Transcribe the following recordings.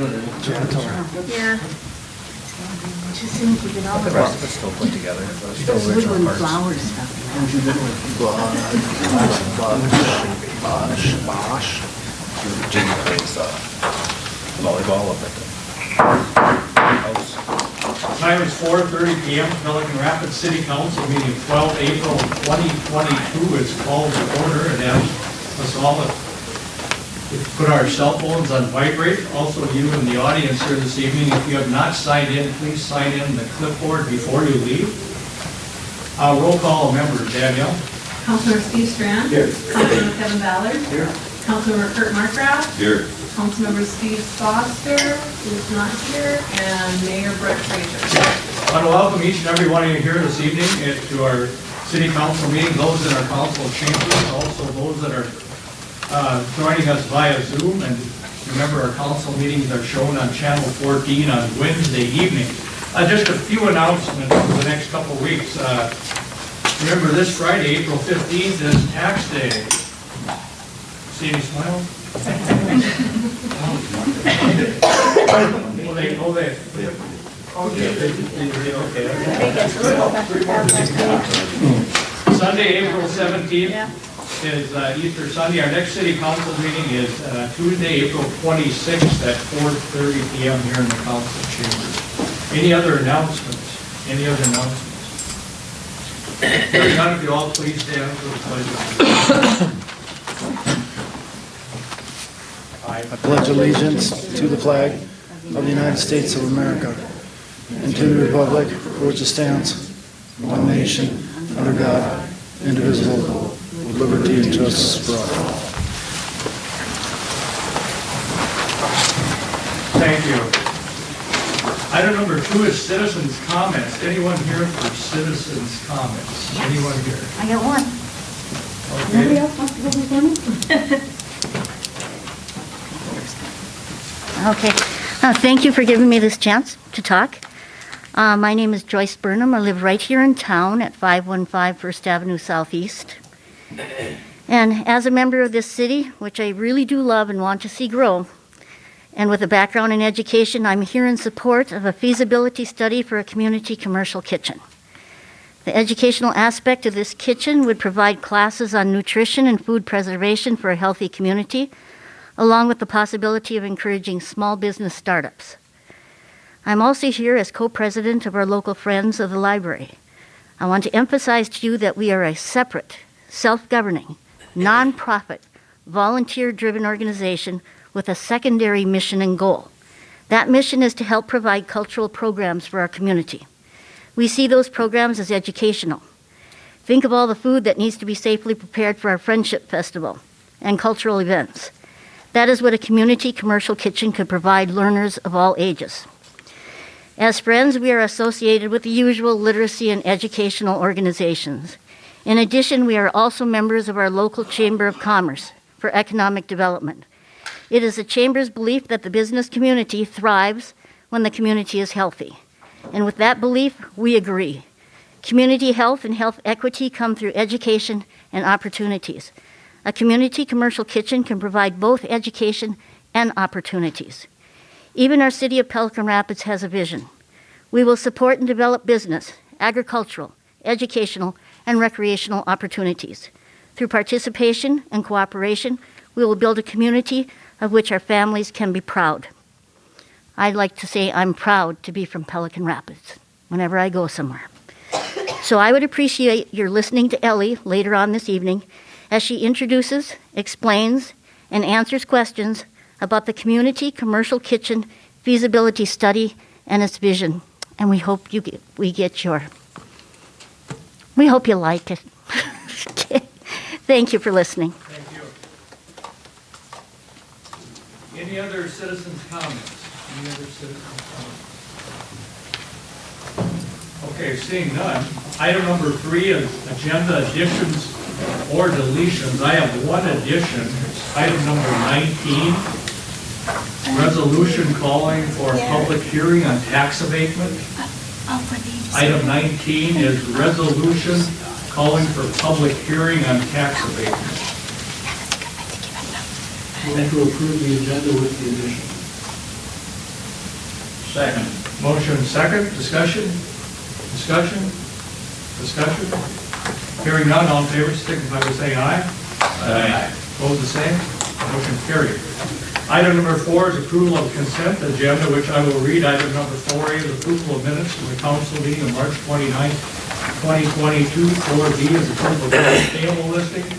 Yeah. Just soon as we get all The rest of it's still put together. Still those original woodland parts. flower stuff. Bosh. Jimmy plays volleyball up at the house. Time is 4:30 p.m. Pelican Rapids City Council meeting 12 April 2022 is called to order, and as us all put our cell phones on vibrate. Also, you in the audience here this evening, if you have not signed in, please sign in the clipboard before you leave. Roll call members. Danielle. Councilmember Steve Strand. Here. Councilmember Kevin Ballard. Here. Councilmember Kurt Markgraf. Here. Councilmember Steve Foster is not here, and Mayor Brett Fraser. I want to welcome each and every one of you here this evening to our city council meeting, those in our council chambers, also those that are joining us via Zoom. And remember, our council meetings are shown on channel 14 on Wednesday evening. Just a few announcements for the next couple of weeks. Remember, this Friday, April 15th, is tax day. See any smiles? Sunday, April 17th is Easter Sunday. Our next city council meeting is Tuesday, April 26th at 4:30 p.m. here in the council chambers. Any other announcements? Any other announcements? Hearing none, if you all please stand for the pledge. I pledge allegiance to the flag of the United States of America and to the republic for which it stands, one nation, under God, indivisible, with liberty and justice for all. Thank you. Item number 2 is citizens' comments. Anyone here for citizens' comments? Yes. Anyone here? I got one. Okay. Nobody else wants to go before me? Okay. Thank you for giving me this chance to talk. My name is Joyce Burnham. I live right here in town at 515 First Avenue Southeast. And as a member of this city, which I really do love and want to see grow, and with a background in education, I'm here in support of a feasibility study for a community commercial kitchen. The educational aspect of this kitchen would provide classes on nutrition and food preservation for a healthy community, along with the possibility of encouraging small business startups. I'm also here as co-president of our local Friends of the Library. I want to emphasize to you that we are a separate, self-governing, nonprofit, volunteer-driven organization with a secondary mission and goal. That mission is to help provide cultural programs for our community. We see those programs as educational. Think of all the food that needs to be safely prepared for our Friendship Festival and cultural events. That is what a community commercial kitchen could provide learners of all ages. As Friends, we are associated with the usual literacy and educational organizations. In addition, we are also members of our local Chamber of Commerce for economic development. It is the Chamber's belief that the business community thrives when the community is healthy. And with that belief, we agree. Community health and health equity come through education and opportunities. A community commercial kitchen can provide both education and opportunities. Even our city of Pelican Rapids has a vision. We will support and develop business, agricultural, educational, and recreational opportunities. Through participation and cooperation, we will build a community of which our families can be proud. I'd like to say I'm proud to be from Pelican Rapids whenever I go somewhere. So I would appreciate your listening to Ellie later on this evening as she introduces, explains, and answers questions about the community commercial kitchen feasibility study and its vision. And we hope we hope you like it. Thank you for listening. Thank you. Any other citizens' comments? Any other citizens' comments? Okay, seeing none. Item number 3 is agenda additions or deletions. I have one addition. It's item number 19. Resolution calling for a public hearing on tax abatement. Item 19 is resolution calling for public hearing on tax abatement. Move to approve the agenda with the addition. Second. Motion second, discussion? Discussion? Discussion? Hearing none, all in favor, signify by saying aye. Aye. Opposed, the same. Motion carried. Item number 4 is approval of consent agenda, which I will read. Item number 4A is approval of minutes from the council meeting on March 29th, 2022. 4B is approval of bills payable listing.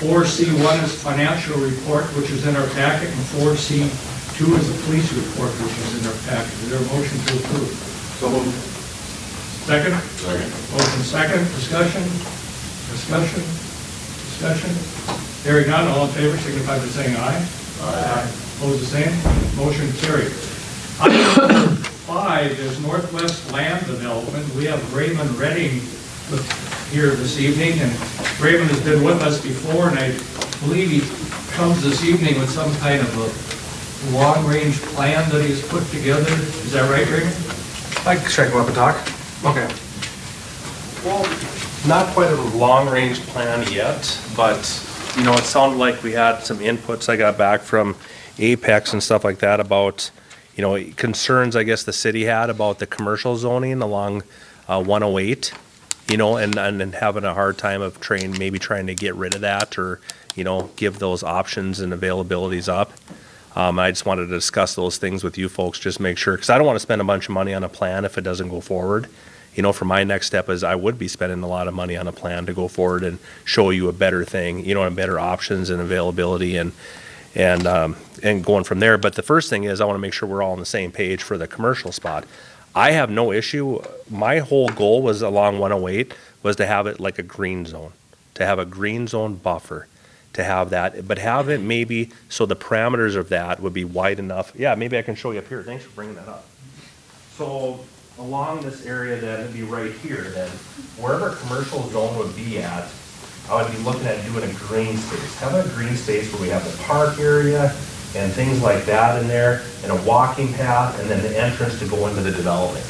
4C1 is financial report, which is in our packet, and 4C2 is the police report, which is in our packet. Is there a motion to approve? So moved. Second? Second. Motion second, discussion? Discussion? Discussion? Hearing none, all in favor, signify by saying aye. Aye. Opposed, the same. Motion carried. Item number 5 is Northwest Land Development. We have Raymond Redding here this evening, and Raymond has been with us before, and I believe he comes this evening with some kind of a long-range plan that he's put together. Is that right, Raymond? I can check him up and talk. Okay. Well, not quite a long-range plan yet, but, you know, it sounded like we had some inputs I got back from Apex and stuff like that about, you know, concerns I guess the city had about the commercial zoning along 108, you know, and having a hard time of maybe trying to get rid of that or, you know, give those options and availabilities up. I just wanted to discuss those things with you folks, just make sure, because I don't want to spend a bunch of money on a plan if it doesn't go forward. You know, for my next step is I would be spending a lot of money on a plan to go forward and show you a better thing, you know, and better options and availability and going from there. But the first thing is I want to make sure we're all on the same page for the commercial spot. I have no issue. My whole goal was along 108 was to have it like a green zone, to have a green zone buffer, to have that, but have it maybe so the parameters of that would be wide enough. Yeah, maybe I can show you up here. Thanks for bringing that up. So along this area then, it'd be right here then, wherever commercial zone would be at, I would be looking at doing a green space. Having a green space where we have the park area and things like that in there, and a walking path, and then the entrance to go into the development.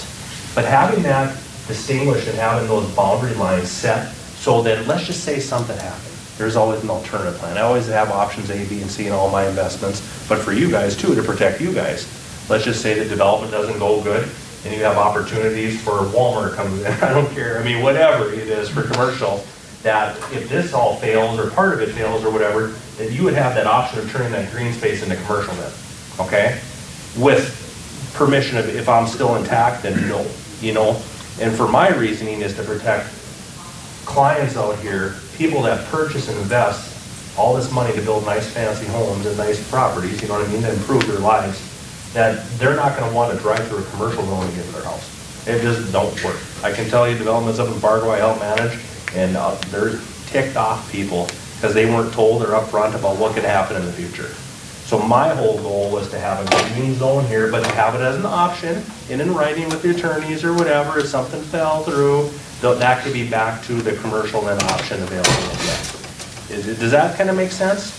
But having that distinguished and having those boundary lines set, so that let's just say something happened. There's always an alternative plan. I always have options A, B, and C in all my investments, but for you guys too, to protect you guys. Let's just say the development doesn't go good, and you have opportunities for Walmart comes in, I don't care, I mean, whatever it is for commercial, that if this all fails, or part of it fails, or whatever, that you would have that option of turning that green space into commercial then, okay? With permission of, if I'm still intact, then no, you know? And for my reasoning is to protect clients out here, people that purchase and invest all this money to build nice fancy homes and nice properties, you know what I mean, to improve their lives, that they're not gonna want to drive through a commercial zone to get to their house. It just don't work. I can tell you developments up in Fargo I help manage, and they're ticked off people because they weren't told or upfront about what could happen in the future. So my whole goal was to have a green zone here, but to have it as an option and in writing with the attorneys or whatever, if something fell through, that could be back to the commercial and option available. Does that kind of make sense?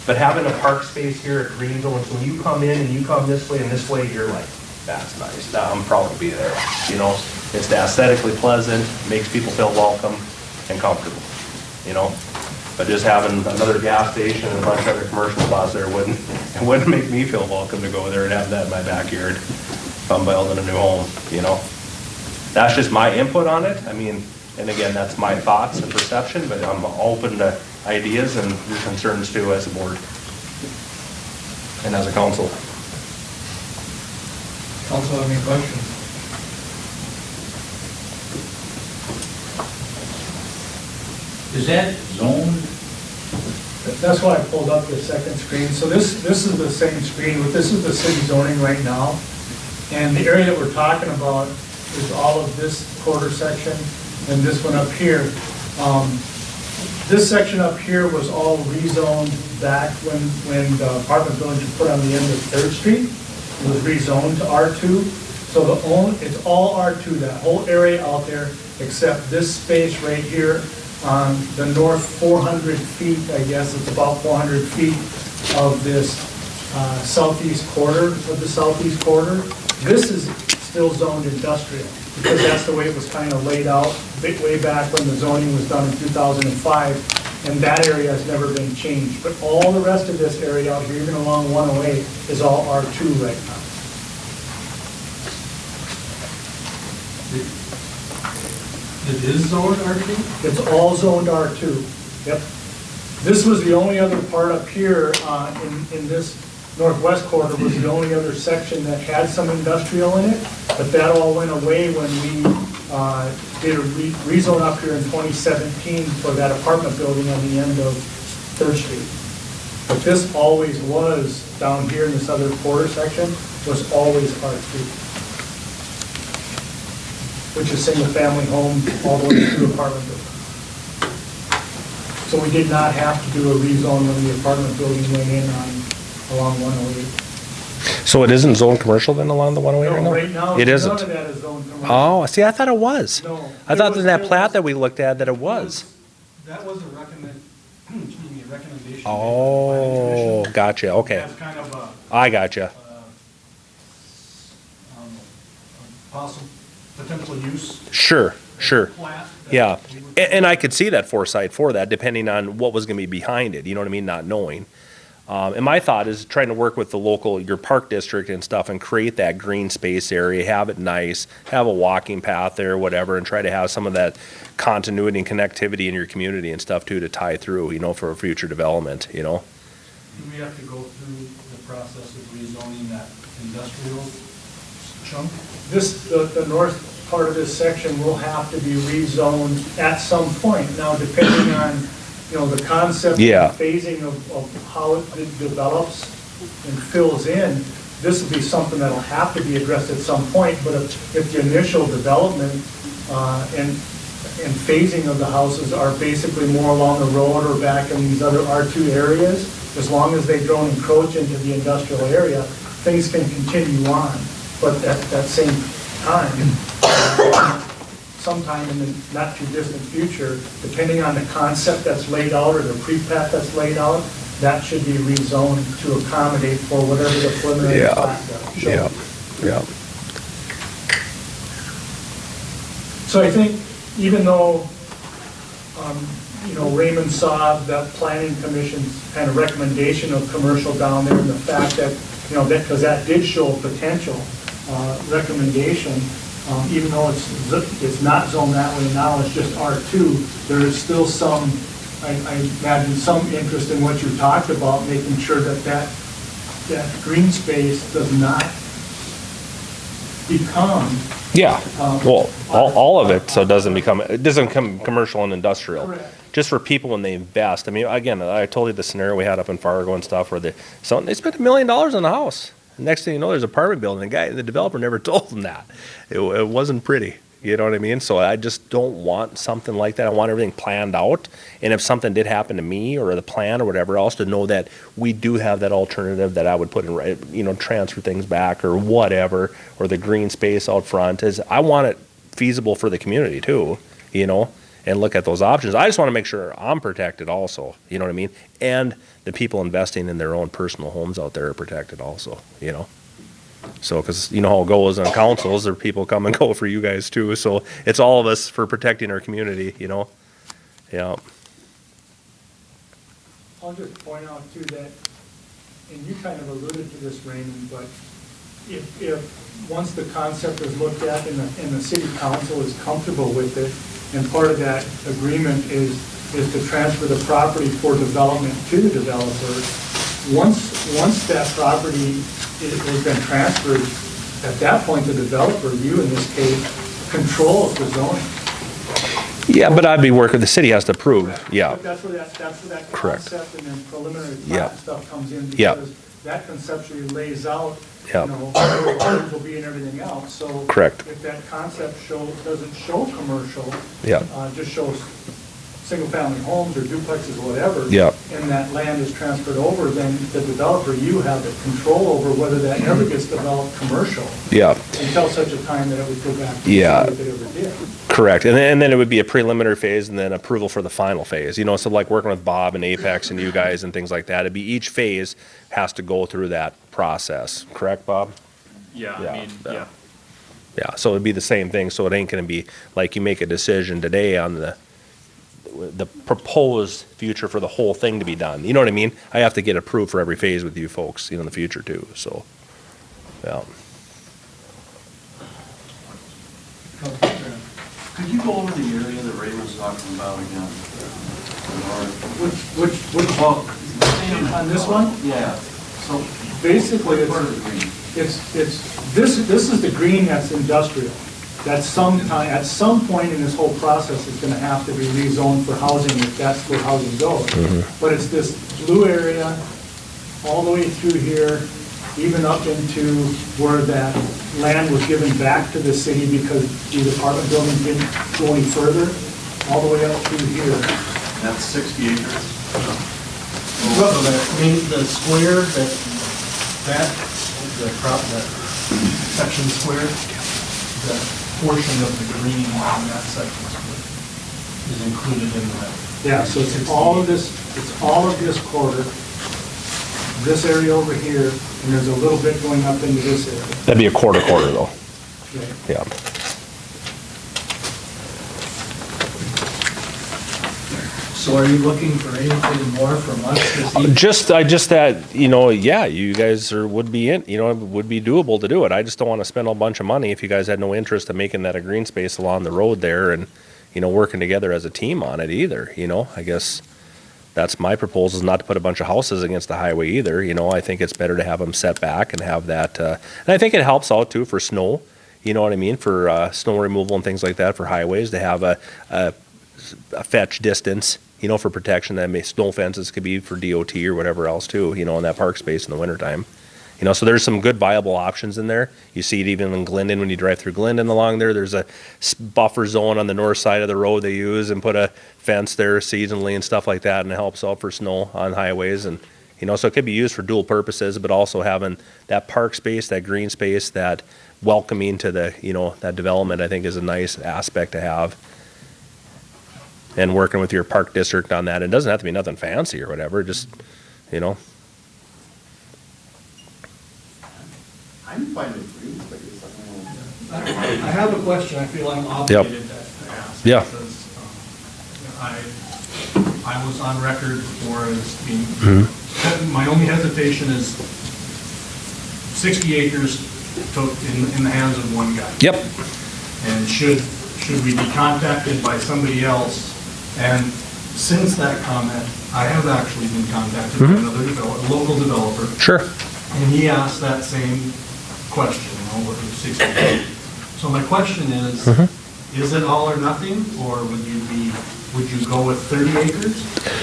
But having a park space here at green zone, so when you come in and you come this way and this way, you're like, that's nice. I'm proud to be there. You know, it's aesthetically pleasant, makes people feel welcome and comfortable. You know, but just having another gas station and a bunch of other commercial spots there wouldn't make me feel welcome to go there and have that in my backyard if I'm building a new home. You know, that's just my input on it. I mean, and again, that's my thoughts and perception, but I'm open to ideas and your concerns too as a board and as a council. Council, have any questions? Is that zone? That's why I pulled up the second screen. So this is the same screen, but this is the city zoning right now. And the area that we're talking about is all of this quarter section and this one up here. This section up here was all rezoned back when the apartment buildings were put on the end of 3rd Street. It was rezoned to R2. So it's all R2, that whole area out there, except this space right here on the north 400 feet, I guess it's about 400 feet of this southeast quarter of the southeast quarter. This is still zoned industrial because that's the way it was kind of laid out way back when the zoning was done in 2005, and that area has never been changed. But all the rest of this area out here, even along 108, is all R2 right now. It is zoned R2? It's all zoned R2. Yep. This was the only other part up here in this northwest quarter was the only other section that had some industrial in it, but that all went away when we did a rezone up here in 2017 for that apartment building on the end of 3rd Street. But this always was, down here in this other quarter section, was always R2, which is single-family home all the way through apartment building. So we did not have to do a rezone when the apartment building went in along 108. So it isn't zone commercial then along the 108 right now? No, right now, It none isn't. of that is zoned commercial. Oh, see, I thought it was. No. I It thought was- in that it plat was- that we looked at that it was. That was a recommendation. Oh, gotcha, okay. That's kind of a, I gotcha. possible, potential use Sure, sure. plat. that Yeah, we were- and I could see that foresight for that, depending on what was gonna be behind it, you know what I mean, not knowing. And my thought is trying to work with the local, your park district and stuff, and create that green space area, have it nice, have a walking path there, whatever, and try to have some of that continuity and connectivity in your community and stuff too, to tie through, you know, for future development, you know? Do we have to go through the process of rezoning that industrial chunk? The north part of this section will have to be rezoned at some point. Now, depending on, the concept Yeah. and phasing of how it develops and fills in, this will be something that'll have to be addressed at some point. But if the initial development and phasing of the houses are basically more along the road or back in these other R2 areas, as long as they don't encroach into the industrial area, things can continue on. But at that same time, sometime in the not too distant future, depending on the concept that's laid out or the pre-plat that's laid out, that should be rezoned to accommodate for whatever the preliminary Yeah. plat shows. Yeah, yeah. So I think even though, Raymond saw that planning commission's kind of recommendation of commercial down there and the fact that, because that did show a potential recommendation, even though it's not zoned that way now, it's just R2, there is still some, I imagine, some interest in what you talked about, making sure that green space does not become. Yeah, well, all of it, so it doesn't become commercial and industrial. Correct. Just for people when they invest. I mean, again, I told you the scenario we had up in Fargo and stuff where they spent $1 million on the house. Next thing you know, there's an apartment building. The developer never told them that. It wasn't pretty. You know what I mean? So I just don't want something like that. I want everything planned out. And if something did happen to me or the plan or whatever else, to know that we do have that alternative that I would put in, transfer things back or whatever, or the green space out front. I want it feasible for the community too, and look at those options. I just want to make sure I'm protected also, you know what I mean? And the people investing in their own personal homes out there are protected also, So, because you know how it goes on councils, there people come and go for you guys too. So it's all of us for protecting our community, Yeah. I'll just point out too that, and you kind of alluded to this, Raymond, but if once the concept is looked at and the city council is comfortable with it, and part of that agreement is to transfer the property for development to the developer, once that property has been transferred, at that point, the developer, you in this case, controls the zoning. Yeah, but I'd be working, the city has to approve, yeah. But that's where that Correct. concept and then preliminary Yeah. plat stuff comes in, Yeah. because that conceptually lays out, Yeah. where the homes will be and everything else, so. Correct. If that concept doesn't show commercial. Yeah. Just shows single-family homes or duplexes or whatever. Yeah. And that land is transferred over, then the developer, you have the control over whether that ever gets developed commercial, Yeah, until such a time that it would go back to the Yeah. city if it ever did. correct. And then it would be a preliminary phase and then approval for the final phase, so like working with Bob and Apex and you guys and things like that. It'd be each phase has to go through that process, correct, Bob? Yeah, Yeah, I mean, yeah. yeah. Yeah, so it'd be the same thing, so it ain't gonna be like you make a decision today on the proposed future for the whole thing to be done, you know what I mean? I have to get approved for every phase with you folks, in the future too, so, yeah. Could you go over the area that Ray was talking about again? Which, on this one? Yeah, so. Basically, What part of the green? this is the green that's industrial. At some point in this whole process, it's gonna have to be rezoned for housing if that's where housing goes. But it's this blue area, all the way through here, even up into where that land was given back to the city because the apartment building didn't go any further, all the way up through here. That's 60 acres. The square, that section square, that portion of the green on that section square is included in that. Yeah, so it's all of this quarter, this area over here, and there's a little bit going up into this area. That'd be a quarter though. Okay. Yeah. So are you looking for anything more from us this evening? Just that, yeah, you guys would be would be doable to do it. I just don't want to spend a bunch of money if you guys had no interest in making that a green space along the road there and, working together as a team on it either, I guess that's my proposal, is not to put a bunch of houses against the highway either. I think it's better to have them set back and have that, and I think it helps out too for snow, you know what I mean, for snow removal and things like that for highways, to have a fetch distance, for protection. That snow fences could be for DOT or whatever else too, in that park space in the wintertime. So there's some good viable options in there. You see it even in Glendon, when you drive through Glendon along there, there's a buffer zone on the north side of the road they use and put a fence there seasonally and stuff like that, and it helps out for snow on highways. And, so it could be used for dual purposes, but also having that park space, that green space, that welcoming to the, that development, I think is a nice aspect to have. And working with your park district on that. It doesn't have to be nothing fancy or whatever, just, I'm fine with green space. I have a question I feel I'm obligated to ask. Yeah. Because, I was on record before as being, my only hesitation is 60 acres in the hands of one guy. Yep. And should we be contacted by somebody else? And since that comment, I have actually been contacted by another local developer. Sure. And he asked that same question, what was 60 acres? So my question is it all or nothing, or would you go with 30 acres?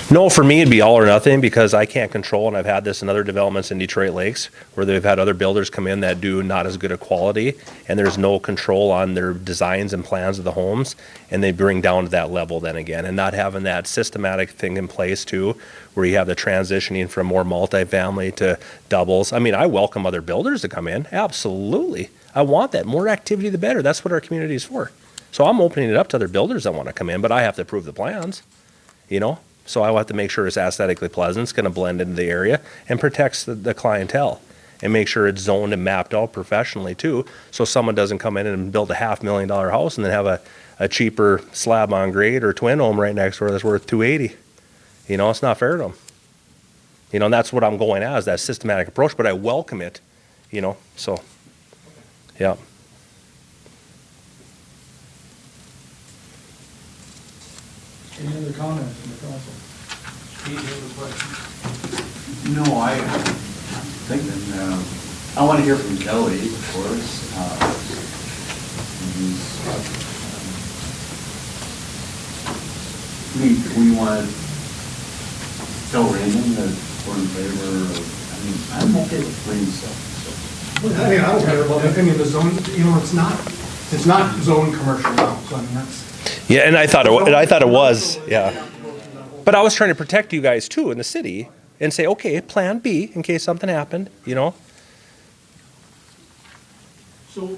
No, for me, it'd be all or nothing, because I can't control, and I've had this in other developments in Detroit Lakes, where they've had other builders come in that do not as good a quality, and there's no control on their designs and plans of the homes, and they bring down to that level then again, and not having that systematic thing in place too, where you have the transitioning from more multifamily to doubles. I mean, I welcome other builders to come in, absolutely. I want that. More activity, the better. That's what our community is for. So I'm opening it up to other builders that want to come in, but I have to approve the plans, So I will have to make sure it's aesthetically pleasant, it's going to blend into the area, and protects the clientele, and make sure it's zoned and mapped out professionally too, so someone doesn't come in and build a $500,000 house and then have a cheaper slab on grade or twin home right next door that's worth $280. It's not fair to them. And that's what I'm going at, is that systematic approach, but I welcome it, so, yeah. Any other comments from the council? Steve, you have a question? No, I think that, I want to hear from Kelly, of course. We want to tell Raymond that we're in favor of, I'm okay with green stuff. I don't care about any of the zone, it's not zone commercial now, so that's. Yeah, and I thought it was, yeah. But I was trying to protect you guys too in the city and say, okay, plan B in case something happened, So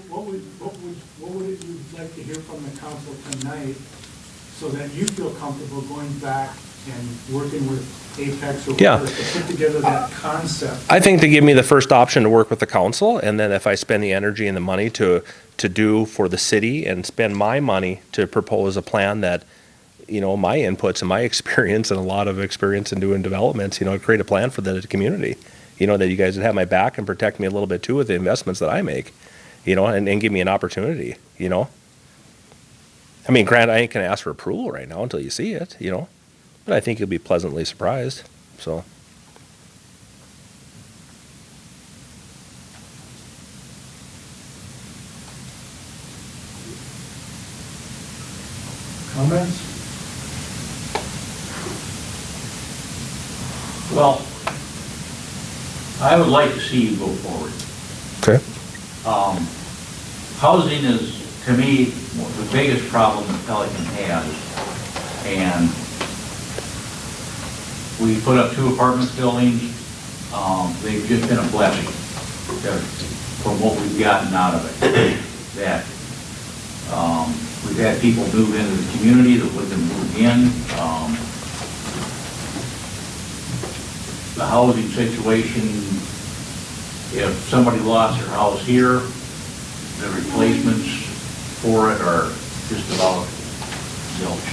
what would you like to hear from the council tonight, so that you feel comfortable going back and working with Apex or Yeah. whatever to put together that concept? I think to give me the first option to work with the council, and then if I spend the energy and the money to do for the city and spend my money to propose a plan that, my inputs and my experience and a lot of experience in doing developments, create a plan for the community, that you guys would have my back and protect me a little bit too with the investments that I make, and give me an opportunity, I mean, Grant, I ain't gonna ask for approval right now until you see it, you know? But I think you'll be pleasantly surprised, so. Comments? Well, I would like to see you go forward. Okay. Housing is, to me, the biggest problem that Pelican has. And we put up 2 apartment buildings. They've just been a blessing from what we've gotten out of it. That we've had people move into the community that wouldn't have moved in. The housing situation, if somebody lost their house here, the replacements for it are just about zilch.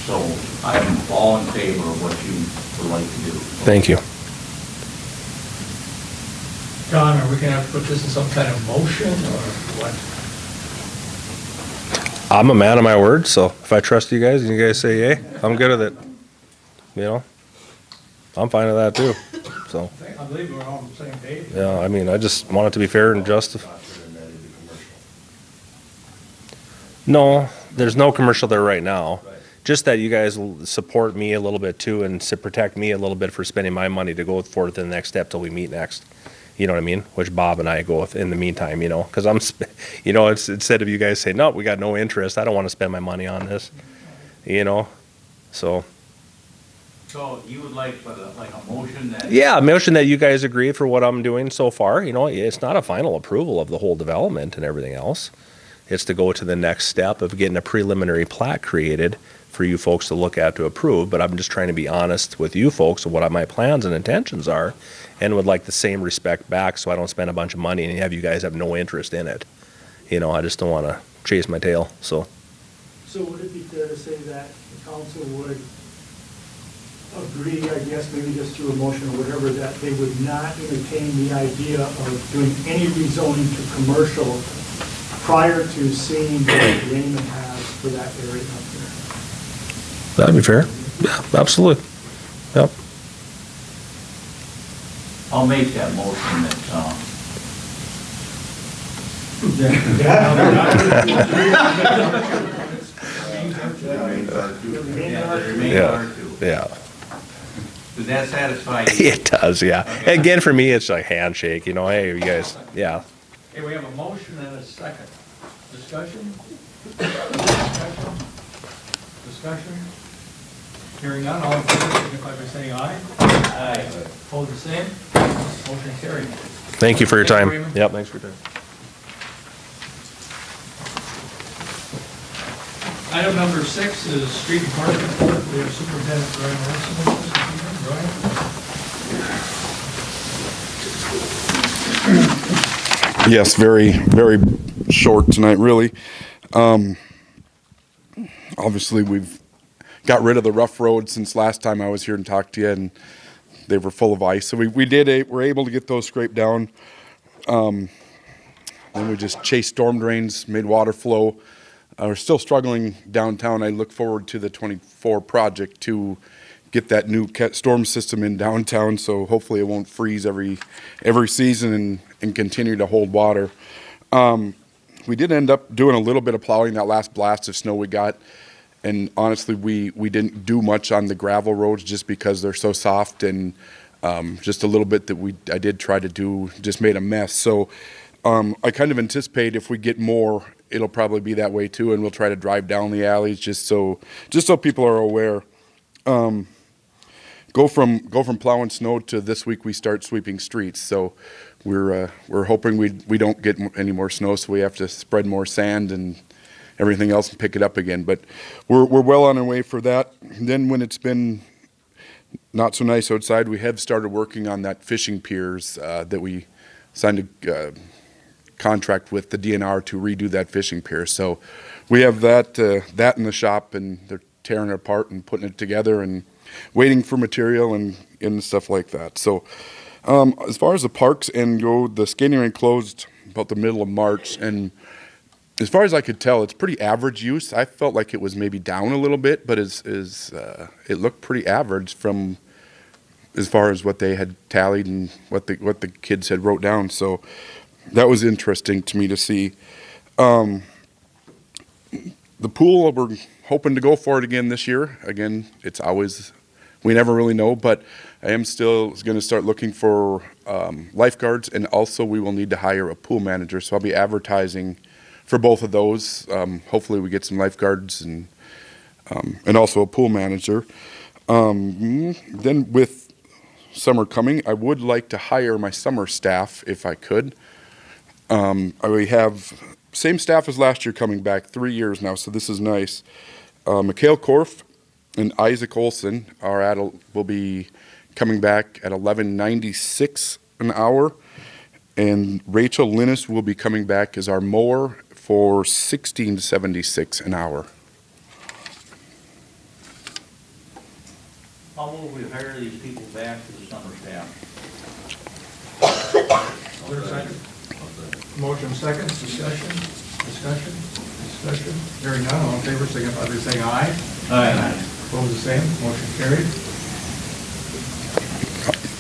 So I'm all in favor of what you would like to do. Thank you. John, are we gonna have to put this in some kind of motion or what? I'm a man of my word, so if I trust you guys and you guys say yay, I'm good with it. You know? I'm fine with that too, so. I believe we're all on the same page. Yeah, I mean, I just want it to be fair and just. No, there's no commercial there right now. Just that you guys will support me a little bit too and to protect me a little bit for spending my money to go forward to the next step till we meet next. You know what I mean? Which Bob and I go with in the meantime, you know, because you know, it's instead of you guys saying, no, we got no interest, I don't want to spend my money on this, you know, so. So you would like a motion that? Yeah, a motion that you guys agree for what I'm doing so far. You know, it's not a final approval of the whole development and everything else. It's to go to the next step of getting a preliminary plat created for you folks to look at to approve. But I'm just trying to be honest with you folks of what my plans and intentions are and would like the same respect back so I don't spend a bunch of money and have you guys have no interest in it. You know, I just don't want to chase my tail, so. So would it be fair to say that the council would agree, I guess, maybe just through a motion or whatever, that they would not entertain the idea of doing any rezoning to commercial prior to seeing what Raymond has for that area up there? That'd be fair. Yeah, absolutely. Yep. I'll make that motion that, Yeah. Yeah. Does that satisfy you? It does, yeah. Okay. Again, for me, it's like handshake, you know, hey, you guys, yeah. Okay, we have a motion and a second. Discussion? Discussion? Discussion? Hearing none, all in favor, signify by saying aye. Aye. Opposed, the same. Motion carried. Thank you for your Thank you, time. Raymond. Yep, thanks for your time. Item number 6 is street and park report. We have Superintendent Brian Wilson with us this evening. Brian? Yes, very, very short tonight, really. Obviously, we've got rid of the rough roads since last time I was here and talked to you, and they were full of ice. So we're able to get those scraped down. Then we just chased storm drains, made water flow. We're still struggling downtown. I look forward to the 24 project to get that new storm system in downtown, so hopefully it won't freeze every season and continue to hold water. We did end up doing a little bit of plowing that last blast of snow we got, and honestly, we didn't do much on the gravel roads just because they're so soft, and just a little bit that I did try to do just made a mess. So I kind of anticipate if we get more, it'll probably be that way too, and we'll try to drive down the alleys just so people are aware. Go from plowing snow to this week we start sweeping streets. So we're hoping we don't get any more snow, so we have to spread more sand and everything else and pick it up again. But we're well on our way for that. And then when it's been not so nice outside, we have started working on that fishing piers that we signed a contract with the DNR to redo that fishing pier. So we have that in the shop, and they're tearing it apart and putting it together and waiting for material and stuff like that. So as far as the parks and go, the skating rink closed about the middle of March, and as far as I could tell, it's pretty average use. I felt like it was maybe down a little bit, but it looked pretty average from as far as what they had tallied and what the kids had wrote down. So that was interesting to me to see. The pool, we're hoping to go for it again this year. Again, it's always, we never really know, but I am still going to start looking for lifeguards, and also we will need to hire a pool manager. So I'll be advertising for both of those. Hopefully we get some lifeguards and also a pool manager. Then with summer coming, I would like to hire my summer staff if I could. We have same staff as last year coming back, 3 years now, so this is nice. Mikhail Korf and Isaac Olson will be coming back at $11.96 an hour, and Rachel Linus will be coming back as our mower for $16.76 an hour. How will we hire these people back to the summer staff? Motion second, discussion. Hearing none, all in favor, signify by saying aye. Aye. Opposed, the same, motion carried.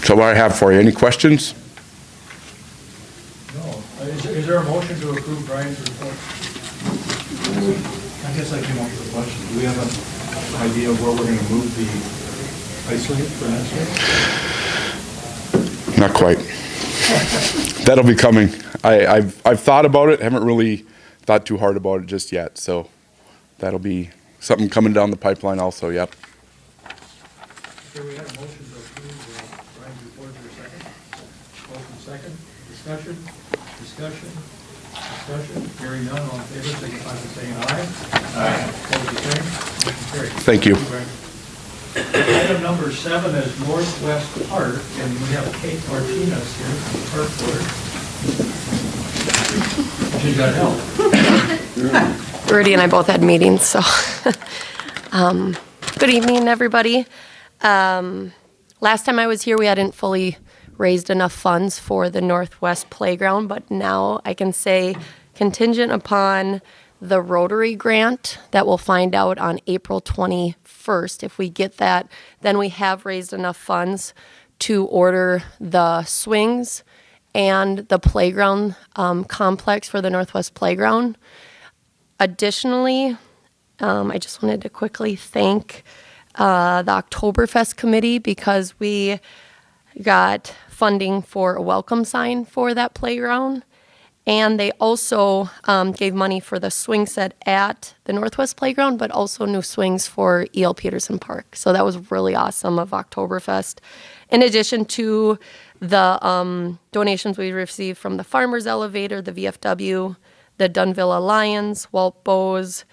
So what I have for you, any questions? No. Is there a motion to approve Brian's report? I guess I came up with a question. Do we have an idea of where we're going to move the ice rink for next year? Not quite. That'll be coming. I've thought about it, haven't really thought too hard about it just yet, so that'll be something coming down the pipeline also, yep. Okay, we had a motion to approve Brian's report. Is there a second? Motion second, discussion. Hearing none, all in favor, signify by saying aye. Aye. Opposed, the same, motion carried. Thank you. Item number 7 is Northwest Park, and we have Kate Martinez here from the Park Board. She's got help. Rudy and I both had meetings, so. Good evening, everybody. Last time I was here, we hadn't fully raised enough funds for the Northwest Playground, but now I can say contingent upon the Rotary grant that we'll find out on April 21st. If we get that, then we have raised enough funds to order the swings and the playground complex for the Northwest Playground. Additionally, I just wanted to quickly thank the Oktoberfest committee because we got funding for a welcome sign for that playground. And they also gave money for the swing set at the Northwest Playground, but also new swings for E.L. Peterson Park. So that was really awesome of Oktoberfest. In addition to the donations we received from the Farmers Elevator, the VFW, the Dunville Alliance, Walt Bose,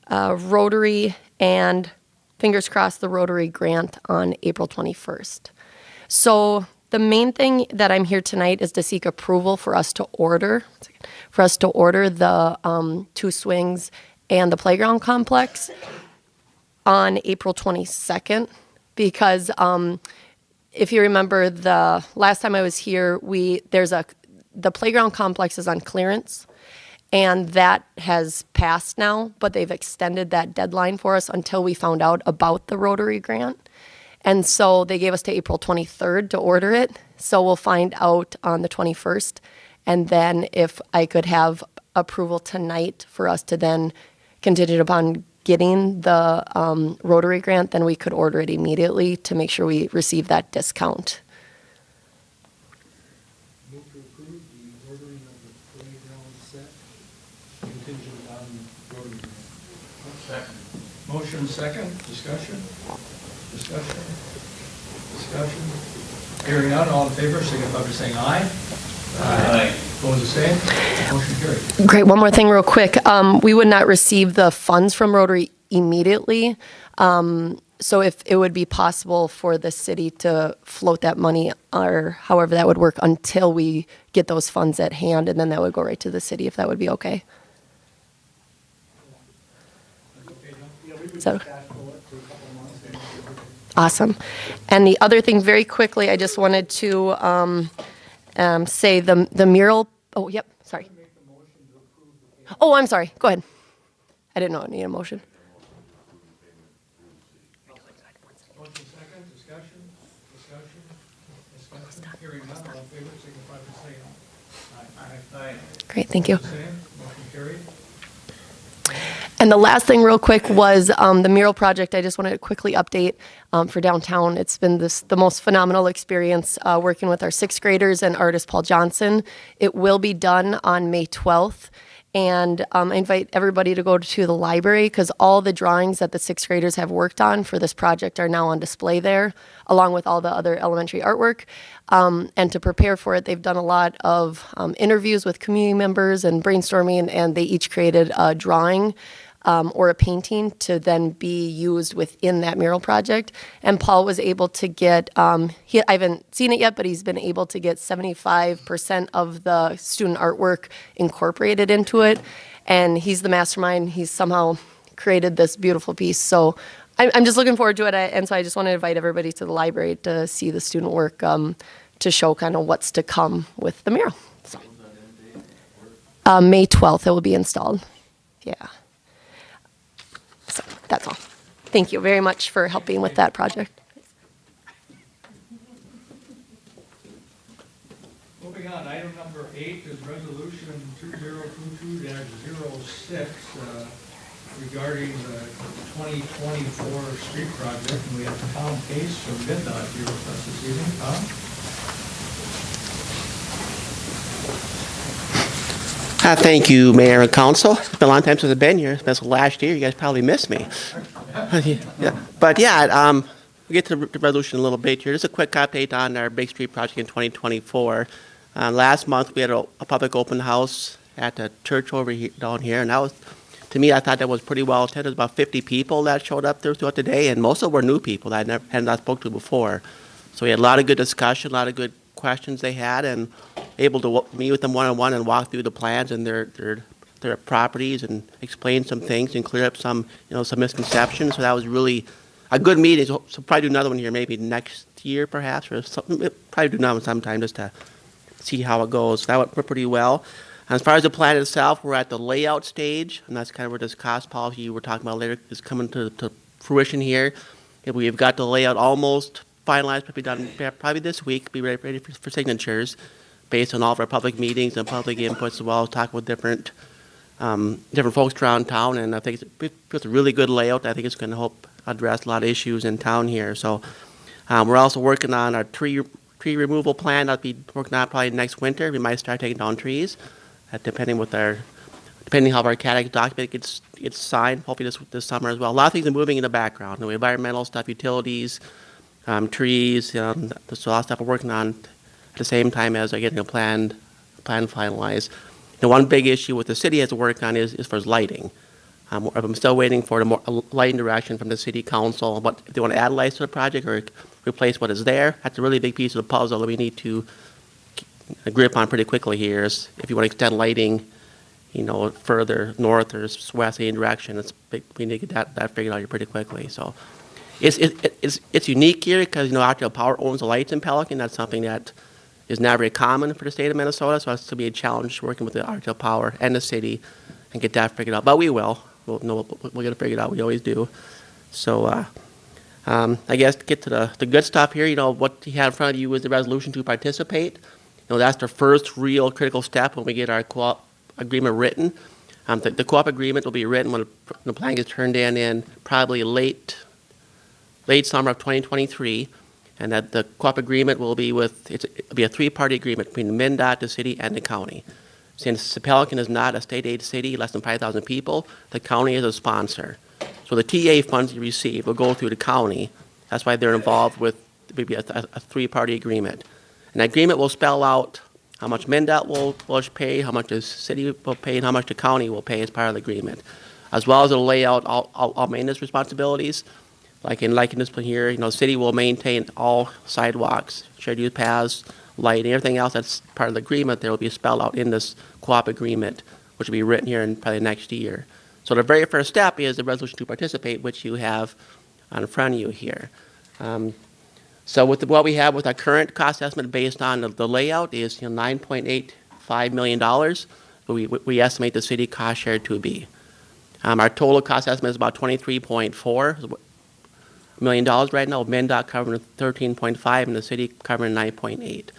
Rotary, and fingers crossed the Rotary grant on April 21st. So the main thing that I'm here tonight is to seek approval for us to order the 2 swings and the playground complex on April 22nd, because if you remember the last time I was here, the playground complex is on clearance, and that has passed now, but they've extended that deadline for us until we found out about the Rotary grant. And so they gave us to April 23rd to order it. So we'll find out on the 21st. And then if I could have approval tonight for us to then, contingent upon getting the Rotary grant, then we could order it immediately to make sure we receive that discount. Move to approve the ordering of the playground set contingent on Rotary grant. Second. Motion second, discussion. Hearing none, all in favor, signify by saying aye. Aye. Opposed, the same, motion carried. Great. One more thing real quick. We would not receive the funds from Rotary immediately. So if it would be possible for the city to float that money or however that would work until we get those funds at hand, and then that would go right to the city, if that would be okay. So, awesome. And the other thing, very quickly, I just wanted to say the mural. Oh, yep. Sorry. Oh, I'm sorry. Go ahead. I didn't know I need a motion. Motion second, discussion. Hearing none, all in favor, signify by saying aye. Aye. Great, thank you. Same, motion carried. And the last thing real quick was the mural project. I just wanted to quickly update for downtown. It's been the most phenomenal experience working with our sixth graders and artist Paul Johnson. It will be done on May 12th. And I invite everybody to go to the library because all the drawings that the sixth graders have worked on for this project are now on display there, along with all the other elementary artwork. And to prepare for it, they've done a lot of interviews with community members and brainstorming, and they each created a drawing or a painting to then be used within that mural project. And Paul was able to get, I haven't seen it yet, but he's been able to get 75% of the student artwork incorporated into it. And he's the mastermind. He's somehow created this beautiful piece. So I'm just looking forward to it. And so I just want to invite everybody to the library to see the student work to show kind of what's to come with the mural. So, May 12th, it will be installed. Yeah. So that's all. Thank you very much for helping with that project. Moving on, item number 8 is resolution 2022-06 regarding the 2024 street project. And we have Tom Case from MnDOT here with us this evening. Tom? Thank you, Mayor and Council. It's been a long time since I've been here. It's been last year. You guys probably missed me. Yeah. But yeah, we'll get to the resolution in a little bit here. Just a quick update on our big street project in 2024. Last month we had a public open house at the church over here, down here, and that was, to me, I thought that was pretty well attended. About 50 people that showed up there throughout the day, and most of them were new people that I had not spoke to before. So we had a lot of good discussion, a lot of good questions they had, and able to meet with them one-on-one and walk through the plans and their properties and explain some things and clear up some some misconceptions. So that was really a good meeting. So probably do another one here maybe next year perhaps, or something. Probably do another one sometime just to see how it goes. So that went pretty well. And as far as the plan itself, we're at the layout stage, and that's kind of where this cost policy you were talking about later is coming to fruition here. We've got the layout almost finalized, probably done probably this week, be ready for signatures based on all of our public meetings and public inputs as well as talking with different folks around town. And I think it's a really good layout. I think it's going to help address a lot of issues in town here. So we're also working on our tree removal plan. That'll be working on probably next winter. We might start taking down trees, depending how our CADX document gets signed, hopefully this summer as well. A lot of things are moving in the background. The environmental stuff, utilities, trees, so a lot of stuff we're working on at the same time as getting a plan finalized. One big issue with the city has to work on is for lighting. I'm still waiting for the lighting direction from the city council, but if they want to add lights to the project or replace what is there, that's a really big piece of the puzzle that we need to grip on pretty quickly here. Is if you want to extend lighting, further north or west any direction, we need to get that figured out here pretty quickly. So it's unique here because RTL Power owns the lights in Pelican. That's something that is not very common for the state of Minnesota, so it's going to be a challenge working with the RTL Power and the city and get that figured out. But we will. We'll get it figured out. We always do. So I guess to get to the good stuff here, what you have in front of you is the resolution to participate. That's the first real critical step when we get our co-op agreement written. The co-op agreement will be written when the plan gets turned in probably late summer of 2023. And that the co-op agreement will be it'll be a three-party agreement between MnDOT, the city, and the county. Since Pelican is not a state aid city, less than 5,000 people, the county is a sponsor. So the TA funds you receive will go through the county. That's why they're involved with maybe a three-party agreement. And that agreement will spell out how much MnDOT will pay, how much the city will pay, and how much the county will pay as part of the agreement, as well as it'll lay out all maintenance responsibilities. Like in this one here, the city will maintain all sidewalks, shared use paths, lighting, everything else that's part of the agreement. There will be spelled out in this co-op agreement, which will be written here in probably next year. So the very first step is the resolution to participate, which you have in front of you here. So with what we have with our current cost estimate based on the layout is $9.85 million. we estimate the city cost share to be. Our total cost estimate is about $23.4 million right now. MnDOT covering 13.5 and the city covering 9.8.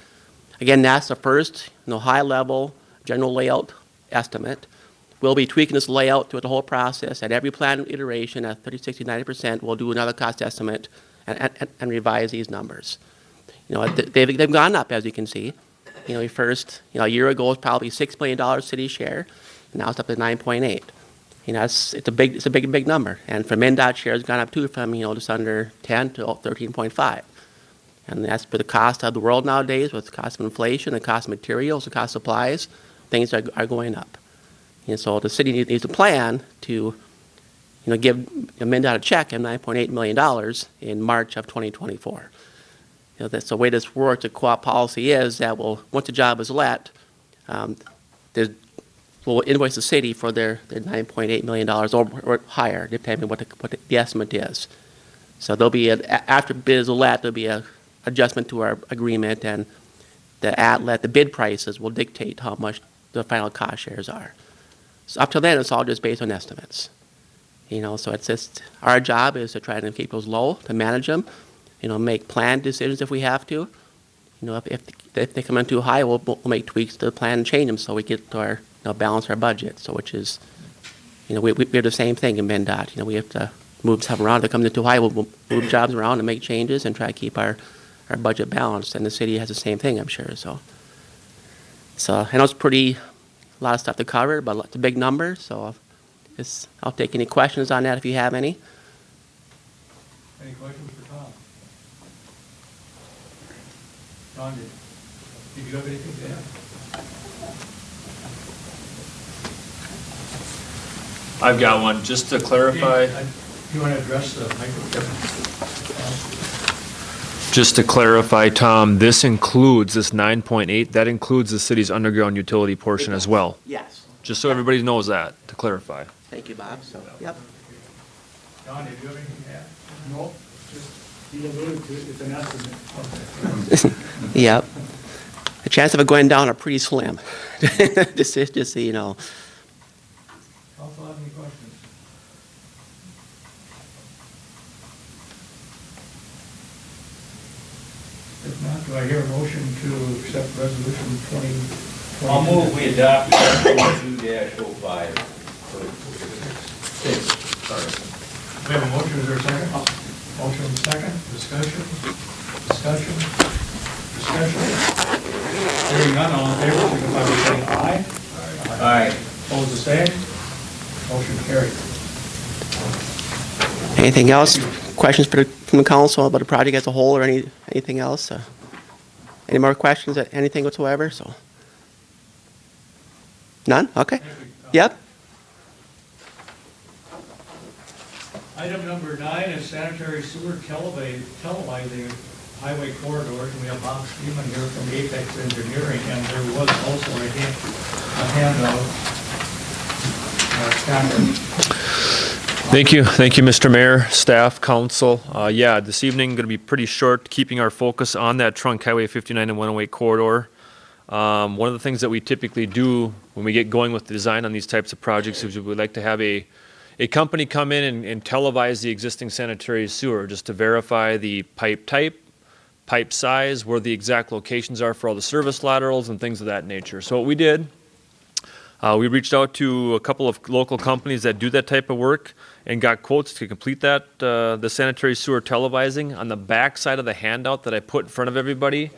Again, that's the first high-level general layout estimate. We'll be tweaking this layout throughout the whole process. At every plan iteration, at 30, 60, 90%, we'll do another cost estimate and revise these numbers. They've gone up, as you can see. First, a year ago, it was probably $6 million city share, and now it's up to 9.8. It's a big number. And from MnDOT share, it's gone up too, from just under 10 to 13.5. And that's for the cost of the world nowadays, with the cost of inflation, the cost of materials, the cost of supplies, things are going up. And so the city needs a plan to give MnDOT a check of $9.8 million in March of 2024. That's the way this works. The co-op policy is that once the job is let, we'll invoice the city for their $9.8 million or higher, depending on what the estimate is. So there'll be after bid is let, there'll be a adjustment to our agreement, and the bid prices will dictate how much the final cost shares are. So up till then, it's all just based on estimates. So it's just our job is to try to keep those low, to manage them, make plan decisions if we have to. If they come in too high, we'll make tweaks to the plan and change them so we get to our balance our budget. So which is, we have the same thing in MnDOT. We have to move stuff around. If it comes in too high, we'll move jobs around and make changes and try to keep our budget balanced. And the city has the same thing, I'm sure. So I know it's a lot of stuff to cover, but it's a big number. So I'll take any questions on that if you have any. Any questions for Tom? John, did you have anything to add? I've got one, just to clarify. Do you want to address the microphone? Just to clarify, Tom, this 9.8, that includes the city's underground utility portion as well. Yes. Just so everybody knows that, to clarify. Thank you, Bob. So, yep. John, did you have anything to add? No, just, he alluded to it, it's an estimate. Yep. The chance of it going down are pretty slim. just so you know. Also have any questions? If not, do I hear a motion to accept resolution 20? I'll move we adopt 22-05. We have a motion, is there a second? Motion second, discussion. Hearing none, all in favor, signify by saying aye. Aye. Opposed, the same. Motion carried. Anything else? Questions from the council about the project as a whole, or anything else? Any more questions? Anything whatsoever? So, none. Okay. Yep. Item number 9 is sanitary sewer televising highway corridors. And we have Bob Steeman here from Apex Engineering, and there was also a handout. Thank you, Mr. Mayor, staff, council. This evening going to be pretty short, keeping our focus on that trunk Highway 59 and 108 corridor. One of the things that we typically do when we get going with the design on these types of projects is we like to have a company come in and televise the existing sanitary sewer just to verify the pipe type, pipe size, where the exact locations are for all the service laterals and things of that nature. So what we did, we reached out to a couple of local companies that do that type of work and got quotes to complete that, the sanitary sewer televising. On the back side of the handout that I put in front of everybody,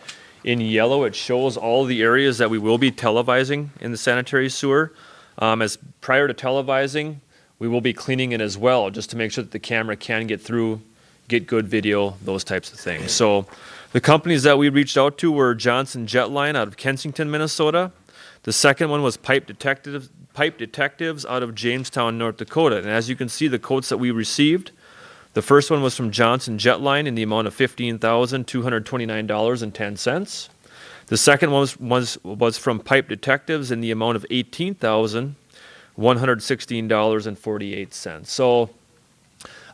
in yellow, it shows all the areas that we will be televising in the sanitary sewer. As prior to televising, we will be cleaning it as well, just to make sure that the camera can get through, get good video, those types of things. So the companies that we reached out to were Johnson Jetline out of Kensington, Minnesota. The second one was Pipe Detectives out of Jamestown, North Dakota. And as you can see, the quotes that we received, the first one was from Johnson Jetline in the amount of $15,229.10. The second one was from Pipe Detectives in the amount of $18,116.48. So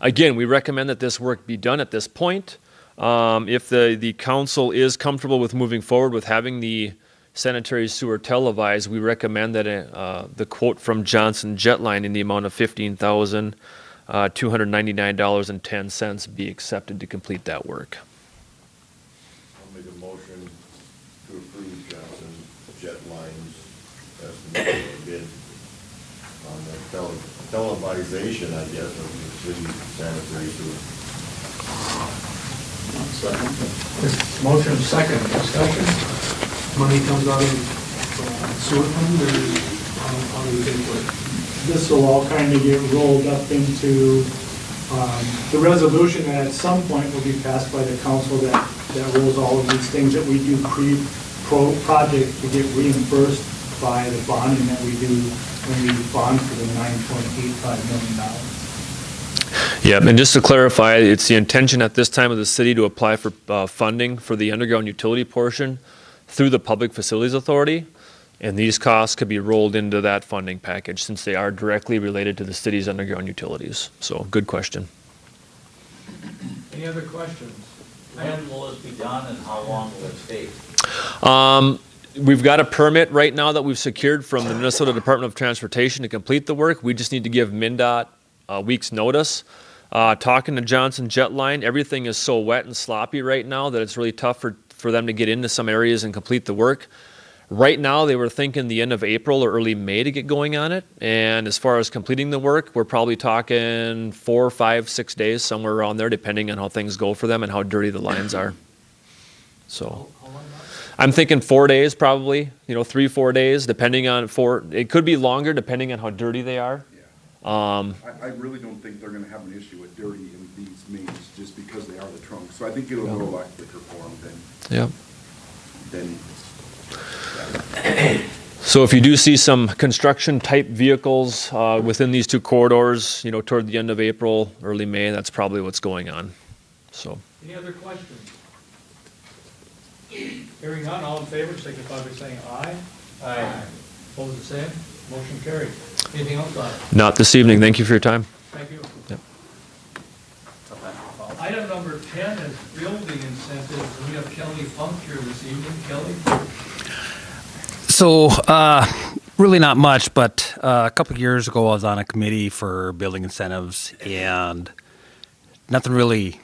again, we recommend that this work be done at this point. If the council is comfortable with moving forward with having the sanitary sewer televised, we recommend that the quote from Johnson Jetline in the amount of $15,299.10 be accepted to complete that work. I'll make a motion to approve Johnson Jet Line's estimate bid on the televisation, I guess, of the city sanitary sewer. This motion second, discussion. Money comes out of sewer fund or how do we pay for it? This will all kind of get rolled up into the resolution that at some point will be passed by the council that rolls all of these things that we do project to get reimbursed by the bonding that we do when we bond for the $9.85 million. Yeah, and just to clarify, it's the intention at this time of the city to apply for funding for the underground utility portion through the Public Facilities Authority, and these costs could be rolled into that funding package since they are directly related to the city's underground utilities. So, good question. Any other questions? When will this be done and how long will it take? We've got a permit right now that we've secured from the Minnesota Department of Transportation to complete the work. We just need to give MnDOT a week's notice. Talking to Johnson Jetline, everything is so wet and sloppy right now that it's really tough for them to get into some areas and complete the work. Right now, they were thinking the end of April or early May to get going on it. And as far as completing the work, we're probably talking 4, 5, 6 days, somewhere around there, depending on how things go for them and how dirty the lines are. So I'm thinking 4 days probably, 3, 4 days, depending on it could be longer depending on how dirty they are. I really don't think they're gonna have an issue with dirty in these mains just because they are the trunk. So I think it'll go a lot quicker for them than. So if you do see some construction type vehicles within these two corridors, toward the end of April, early May, that's probably what's going on. So. Any other questions? Hearing none, all in favor, signify by saying aye. Aye. Opposed, the same. Motion carried. Anything else, Bob? Not this evening. Thank you for your time. Thank you. Yep. Item number 10 is building incentives. We have Kelly Funk here this evening. Kelly? So, really not much, but a couple of years ago I was on a committee for building incentives and nothing really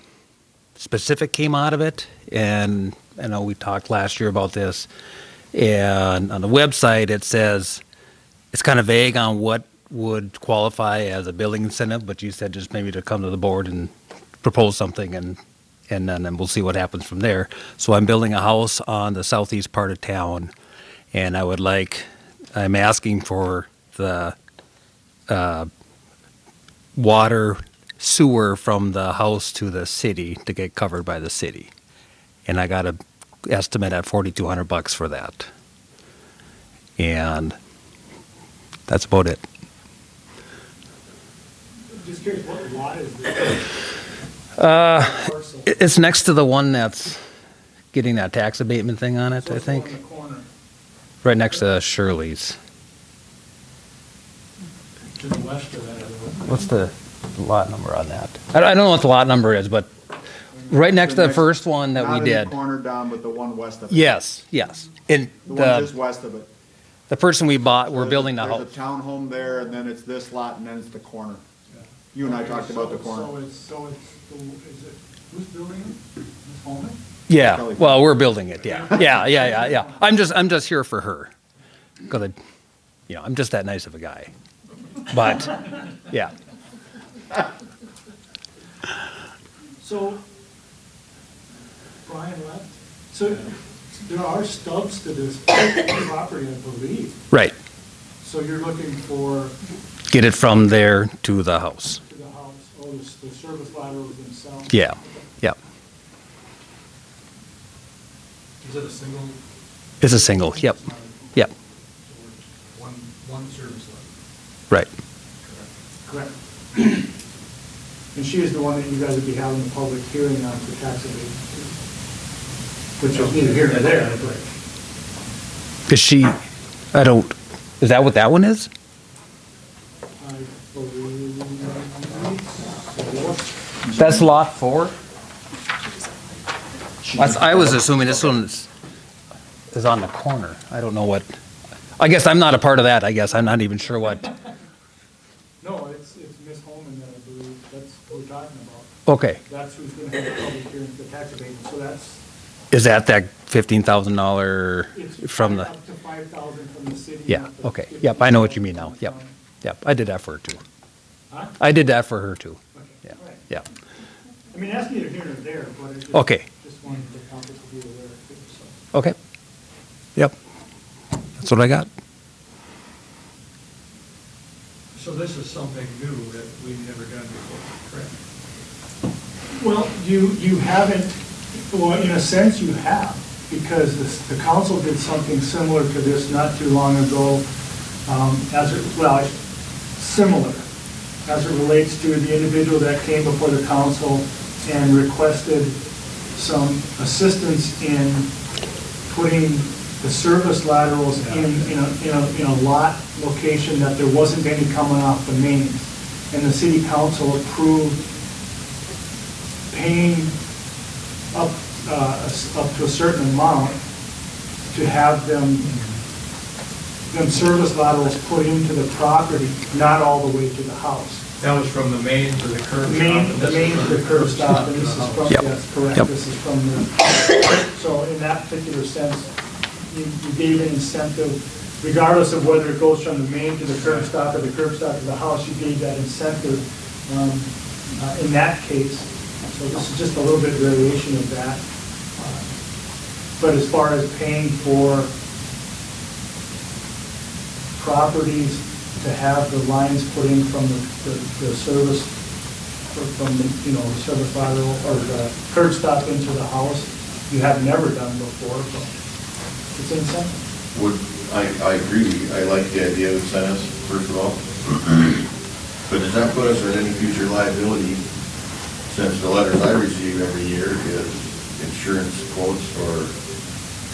specific came out of it. And I know we talked last year about this. And on the website it says, it's kind of vague on what would qualify as a building incentive, but you said just maybe to come to the board and propose something and then we'll see what happens from there. So I'm building a house on the southeast part of town, and I'm asking for the water sewer from the house to the city to get covered by the city. And I got an estimate at $4,200 for that. And that's about it. Just curious, what lot is this? It's next to the one that's getting that tax abatement thing on it, So I it's think. on the corner. Right next to Shirley's. To the west of that. What's the lot number on that? I don't know what the lot number is, but right next to the first one that we Not in did. the corner down, but the one west of it. Yes. And The one just west of it. the person we bought, we're building the There's house. a townhome there, and then it's this lot, and then it's the corner. You and I talked about the corner. Is it, who's building it? Ms. Holman? Yeah, well, we're building it, yeah. Yeah. I'm just here for her. 'Cause I'm just that nice of a guy. But, yeah. So, Brian left. So there are stubs to this property, I believe. Right. So you're looking for Get it from there to the house. to the house, the service laterals themselves? Yeah. Is it a single? It's a single, yep. One service level? Right. Correct. And she is the one that you guys would be having a public hearing on for tax abatement, which is neither here nor there, but Is that what that one is? I believe so. That's lot 4? I was assuming this one's, is on the corner. I don't know what, I guess I'm not a part of that, I guess. I'm not even sure what. No, it's Ms. Holman that I believe, that's who we're talking about. Okay. That's who's gonna have the public hearing for tax abatement, so that's. Is that $15,000 It's from the? up to 5,000 from the city. Yeah, up to okay. Yep, I know what you mean now. Yep, yep. I did that for her too. Huh? I did that for her too. Yeah, Right. yeah. I mean, that's neither here nor there, but it's just. Okay. Just wanted the council to be aware of it, so. Okay. Yep. That's what I got. So this is something new that we've never done before, correct? Well, you haven't, well, in a sense you have, because the council did something similar to this not too long ago, similar, as it relates to the individual that came before the council and requested some assistance in putting the service laterals in a lot location that there wasn't any coming off the mains. And the city council approved paying up to a certain amount to have them service laterals put into the property, not all the way to the house. That was from the main to the curb stop. The main to the curb stop, and this is from, Yep. yes, correct, Yep. this is from the, so in that particular sense, you gave an incentive, regardless of whether it goes from the main to the curb stop or the curb stop to the house, you gave that incentive in that case. So this is just a little bit variation of that. But as far as paying for properties to have the lines put in from the service, or from the, the service lateral or the curb stop into the house, you have never done before, so it's incentive. I agree, I like the idea of incentives, first of all. But does that put us at any future liability, since the letters I receive every year is insurance quotes for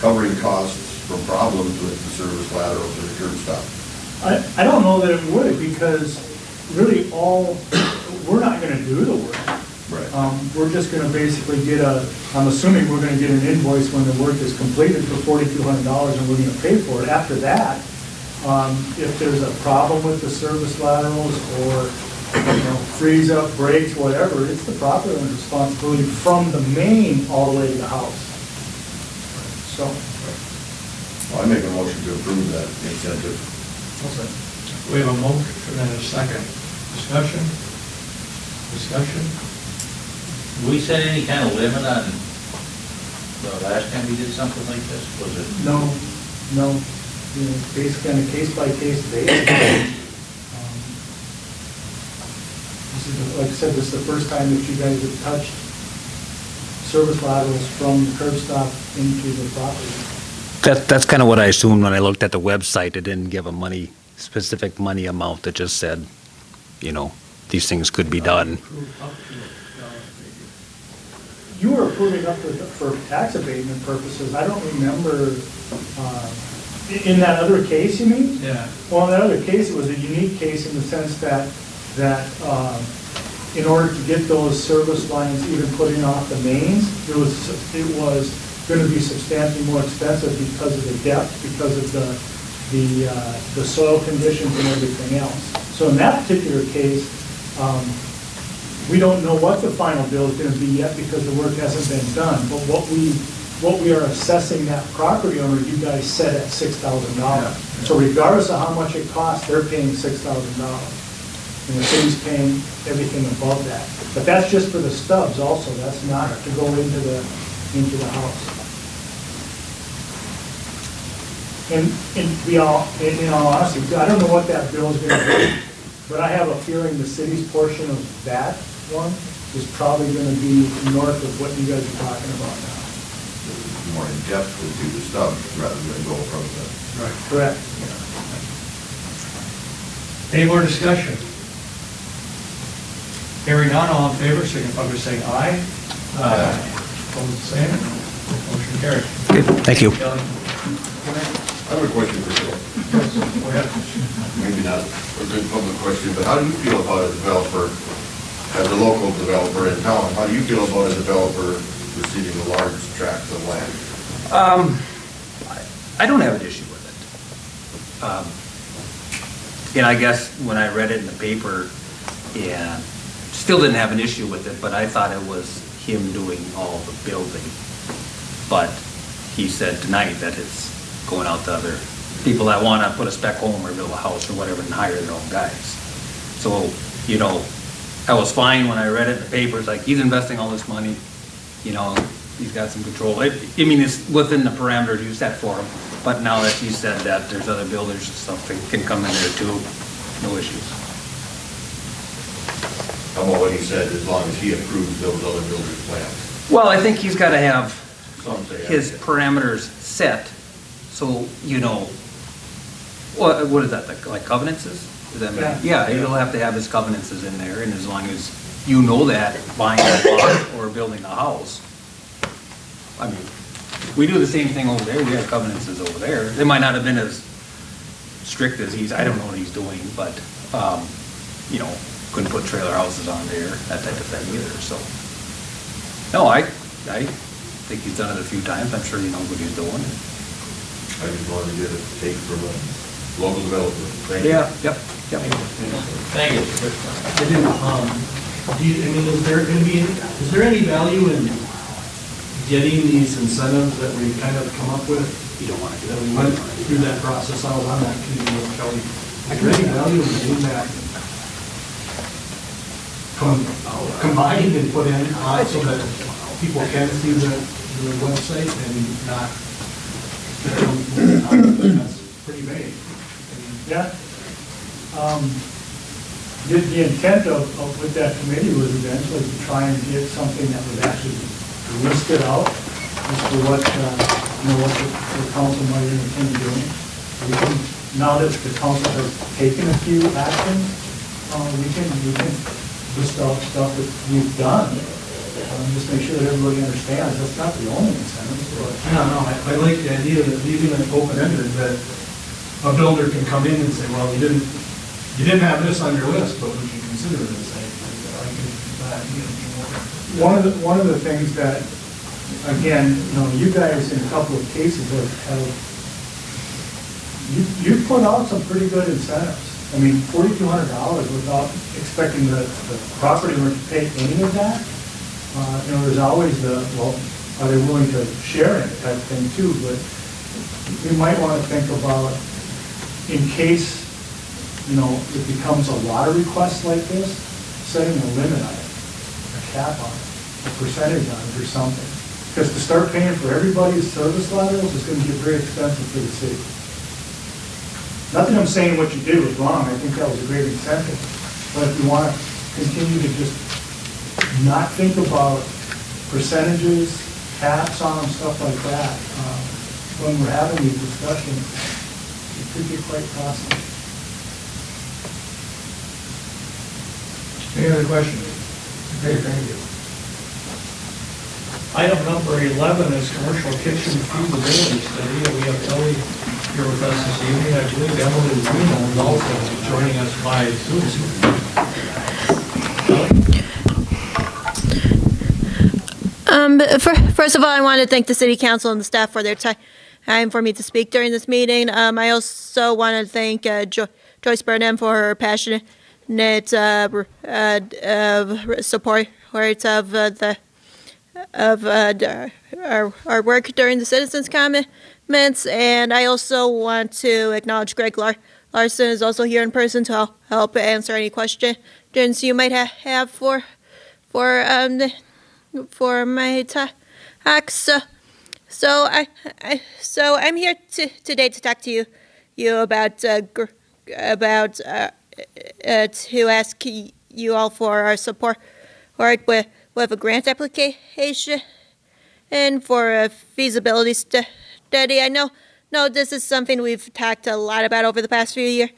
covering costs from problems with the service laterals or the curb stop? I don't know that it would, because really we're not gonna do the work. Right. We're just gonna basically I'm assuming we're gonna get an invoice when the work is completed for $4,200 and we're gonna pay for it. After that, if there's a problem with the service laterals or, freeze up, breaks, whatever, it's the property owner's responsibility from the main all the way to the house. So. Well, I make a motion to approve that incentive. We have a motion and a second. Discussion? Do we set any kind of limit on the last time we did something like this? Was it? No. Basically on a case-by-case basis. This is, like I said, this is the first time that you guys have touched service laterals from the curb stop into the property. That's kind of what I assumed when I looked at the website. It didn't give a specific money amount. It just said, these things could be done. You were approving up for tax abatement purposes. I don't remember, in that other case, you mean? Yeah. Well, in that other case, it was a unique case in the sense that in order to get those service lines even put in off the mains, it was going to be substantially more expensive because of the depth, because of the soil conditions and everything else. So in that particular case, we don't know what the final bill is going to be yet because the work hasn't been done. But what we are assessing that property owner, you guys set at $6,000. So regardless of how much it costs, they're paying $6,000. And the city's paying everything above that. But that's just for the stubs also. That's not to go into the house. And in all honesty, I don't know what that bill is going to be, but I have a feeling the city's portion of that one is probably going to be north of what you guys are talking about now. More in depth to do the stub rather than go from the. Right. Correct. Any more discussion? Hearing none, all in favor, signify by saying aye. Aye. Opposed, the same. Motion carried. Thank you. Kelly? I have a question for you. Go ahead. Maybe not a good public question, but how do you feel about a developer, as a local developer in town, how do you feel about a developer receiving a large tract of land? I don't have an issue with it. And I guess when I read it in the paper, and still didn't have an issue with it, but I thought it was him doing all the building. But he said tonight that it's going out to other people that want to put a spec home or build a house or whatever and hire their own guys. So, you know, I was fine when I read it in the paper. It's like, he's investing all this money, you know, he's got some control. I mean, it's within the parameters you set for him. But now that you said that, there's other builders and stuff that can come in there too, no issues. How about what he said, as long as he approves those other builders' plans? Well, I think he's got to have Some say his that. parameters set, so, you know, what is that, like covenants is? Does that mean? Yeah, he'll have to have his covenants in there, and as long as you know that, buying a lot or building a house, I mean, we do the same thing over there, we have covenants over there. They might not have been as strict as I don't know what he's doing, but, you know, couldn't put trailer houses on there, that type of thing either, so. No, I think he's done it a few times, I'm sure he knows what he's doing. I just wanted to get a take from a local developer. Thank you. Yeah, yep. Thank you. I mean, is there any value in getting these incentives that we've kind of come up with? You don't want to do That that. we went through that process, I was on that committee with Kelly. Is there any value in getting that combined and put in so that people can see the website and not, that's pretty vague. Yeah. The intent of with that committee was eventually to try and get something that was actually listed out as to what, what the council might intend doing. We can, now that the council has taken a few actions, we can list out stuff that we've done. Just make sure that everybody understands, that's not the only incentive, but. No, I like the idea that leaving it open-ended, that a builder can come in and say, well, you didn't have this on your list, but would you consider this? One of the things that, again, you guys in a couple of cases have you put out some pretty good incentives. I mean, $4,200 without expecting the property owner to pay any of that. There's always are they willing to share it type thing too, but we might want to think about, in case, it becomes a lot of requests like this, setting a limit on it, a cap on it, a percentage on it or something. Because to start paying for everybody's service levels is going to get very expensive for the city. Not that I'm saying what you did was wrong, I think that was a great incentive. But if you want to continue to just not think about percentages, caps on them, stuff like that, when we're having these discussions, it could get quite costly. Any other questions? Okay, thank you. Item number 11 is commercial kitchen feasibility study. We have Ellie here with us this evening. I believe Emily Reno is also joining us by Zoom. First of all, I want to thank the City Council and the staff for their time for me to speak during this meeting. I also want to thank Joyce Burnham for her passionate support of our work during the citizens' comments. And I also want to acknowledge Greg Larson is also here in person to help answer any questions you might have for my talk. So I'm here today to talk to you about to ask you all for our support with a grant application and for a feasibility study. I know this is something we've talked a lot about over the past few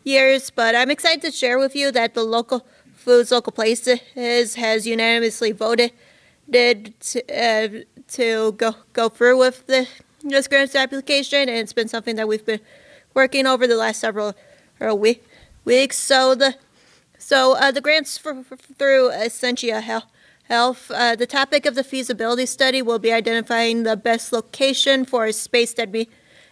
years, but I'm excited to share with you that the local places has unanimously voted to go through with this grant application, and it's been something that we've been working over the last several weeks. So the grants through Essentia Health. The topic of the feasibility study will be identifying the best location for a space that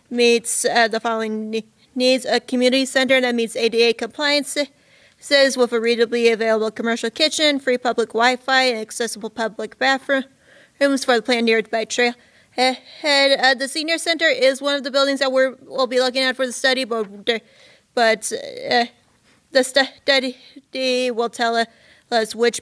meets the following needs: a community center that meets ADA compliances with a readily available commercial kitchen, free public Wi-Fi, and accessible public bathrooms for the planned nearby trail. The senior center is one of the buildings that we'll be looking at for the study, but the study will tell us which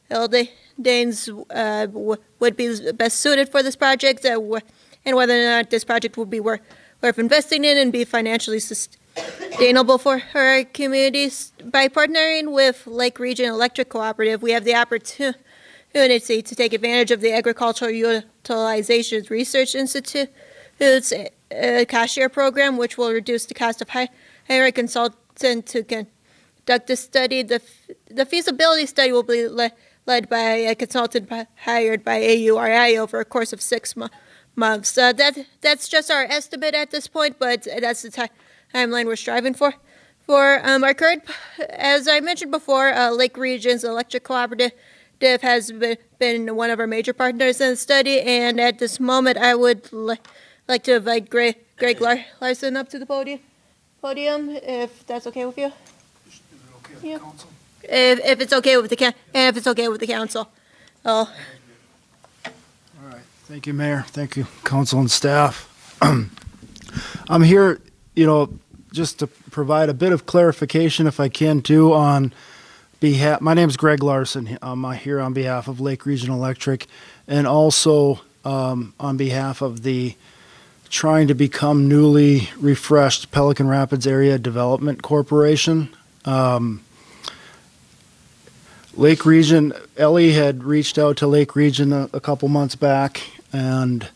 buildings would be best suited for this project, and whether or not this project will be worth investing in and be financially sustainable for our communities. By partnering with Lake Region Electric Cooperative, we have the opportunity to take advantage of the Agricultural Utilization Research Institute's cost share program, which will reduce the cost of hiring a consultant to conduct this study. The feasibility study will be led by a consultant hired by AURI over a course of 6 months. That's just our estimate at this point, but that's the timeline we're striving for. Our current, as I mentioned before, Lake Region's Electric Cooperative has been one of our major partners in the study, and at this moment I would like to invite Greg Larson up to the podium, if that's okay with you. Yeah. If it's okay with the council. All right. Thank you, Mayor. Thank you, council and staff. I'm here, just to provide a bit of clarification, if I can, too, on behalf. My name is Greg Larson. I'm here on behalf of Lake Region Electric, and also on behalf of the trying to become newly refreshed Pelican Rapids Area Development Corporation. Lake Region, Ellie had reached out to Lake Region a couple months back and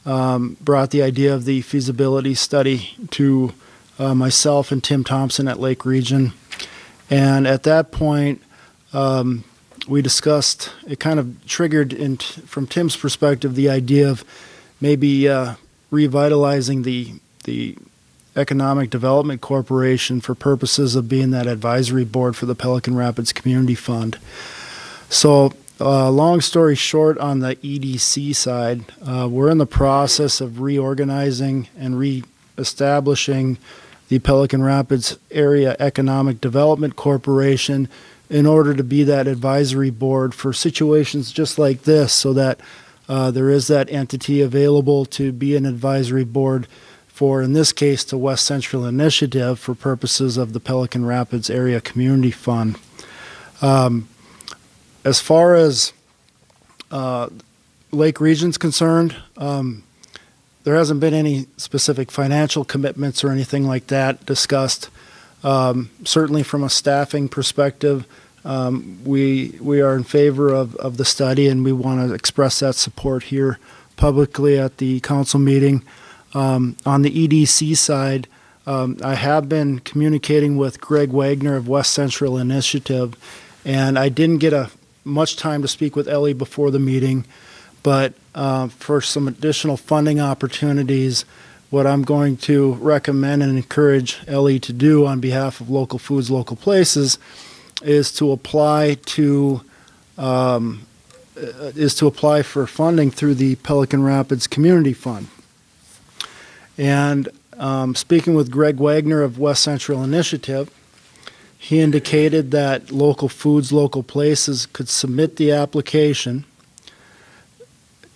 brought the idea of the feasibility study to myself and Tim Thompson at Lake Region. And at that point, we discussed, it kind of triggered, from Tim's perspective, the idea of maybe revitalizing the Economic Development Corporation for purposes of being that advisory board for the Pelican Rapids Community Fund. So, long story short, on the EDC side, we're in the process of reorganizing and reestablishing the Pelican Rapids Area Economic Development Corporation in order to be that advisory board for situations just like this, so that there is that entity available to be an advisory board for, in this case, the West Central Initiative for purposes of the Pelican Rapids Area Community Fund. As far as Lake Region's concerned, there hasn't been any specific financial commitments or anything like that discussed. Certainly from a staffing perspective, we are in favor of the study, and we want to express that support here publicly at the council meeting. On the EDC side, I have been communicating with Greg Wagner of West Central Initiative, and I didn't get much time to speak with Ellie before the meeting, but for some additional funding opportunities, what I'm going to recommend and encourage Ellie to do on behalf of Local Foods, Local Places is to apply for funding through the Pelican Rapids Community Fund. And speaking with Greg Wagner of West Central Initiative, he indicated that Local Foods, Local Places could submit the application.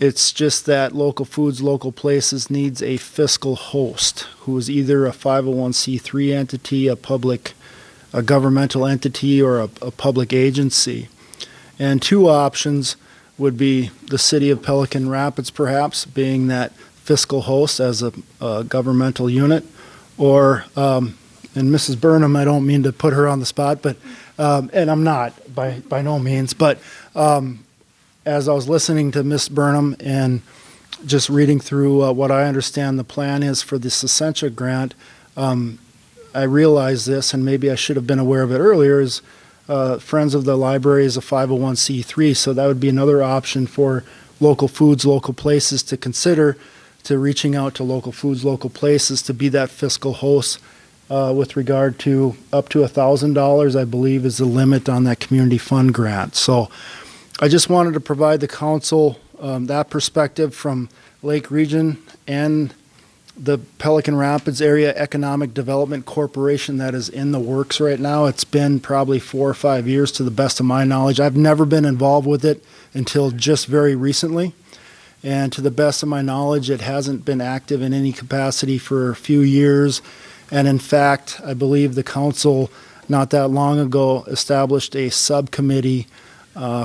It's just that Local Foods, Local Places needs a fiscal host who is either a 501c3 entity, a governmental entity, or a public agency. And two options would be the city of Pelican Rapids, perhaps, being that fiscal host as a governmental unit, or, and Mrs. Burnham, I don't mean to put her on the spot, but, and I'm not by no means, but as I was listening to Ms. Burnham and just reading through what I understand the plan is for this Essentia grant, I realized this, and maybe I should have been aware of it earlier, is Friends of the Library is a 501c3, so that would be another option for Local Foods, Local Places to consider, to reaching out to Local Foods, Local Places to be that fiscal host with regard to up to $1,000, I believe, is the limit on that community fund grant. So I just wanted to provide the council that perspective from Lake Region and the Pelican Rapids Area Economic Development Corporation that is in the works right now. It's been probably 4 or 5 years to the best of my knowledge. I've never been involved with it until just very recently. And to the best of my knowledge, it hasn't been active in any capacity for a few years. And in fact, I believe the council not that long ago established a subcommittee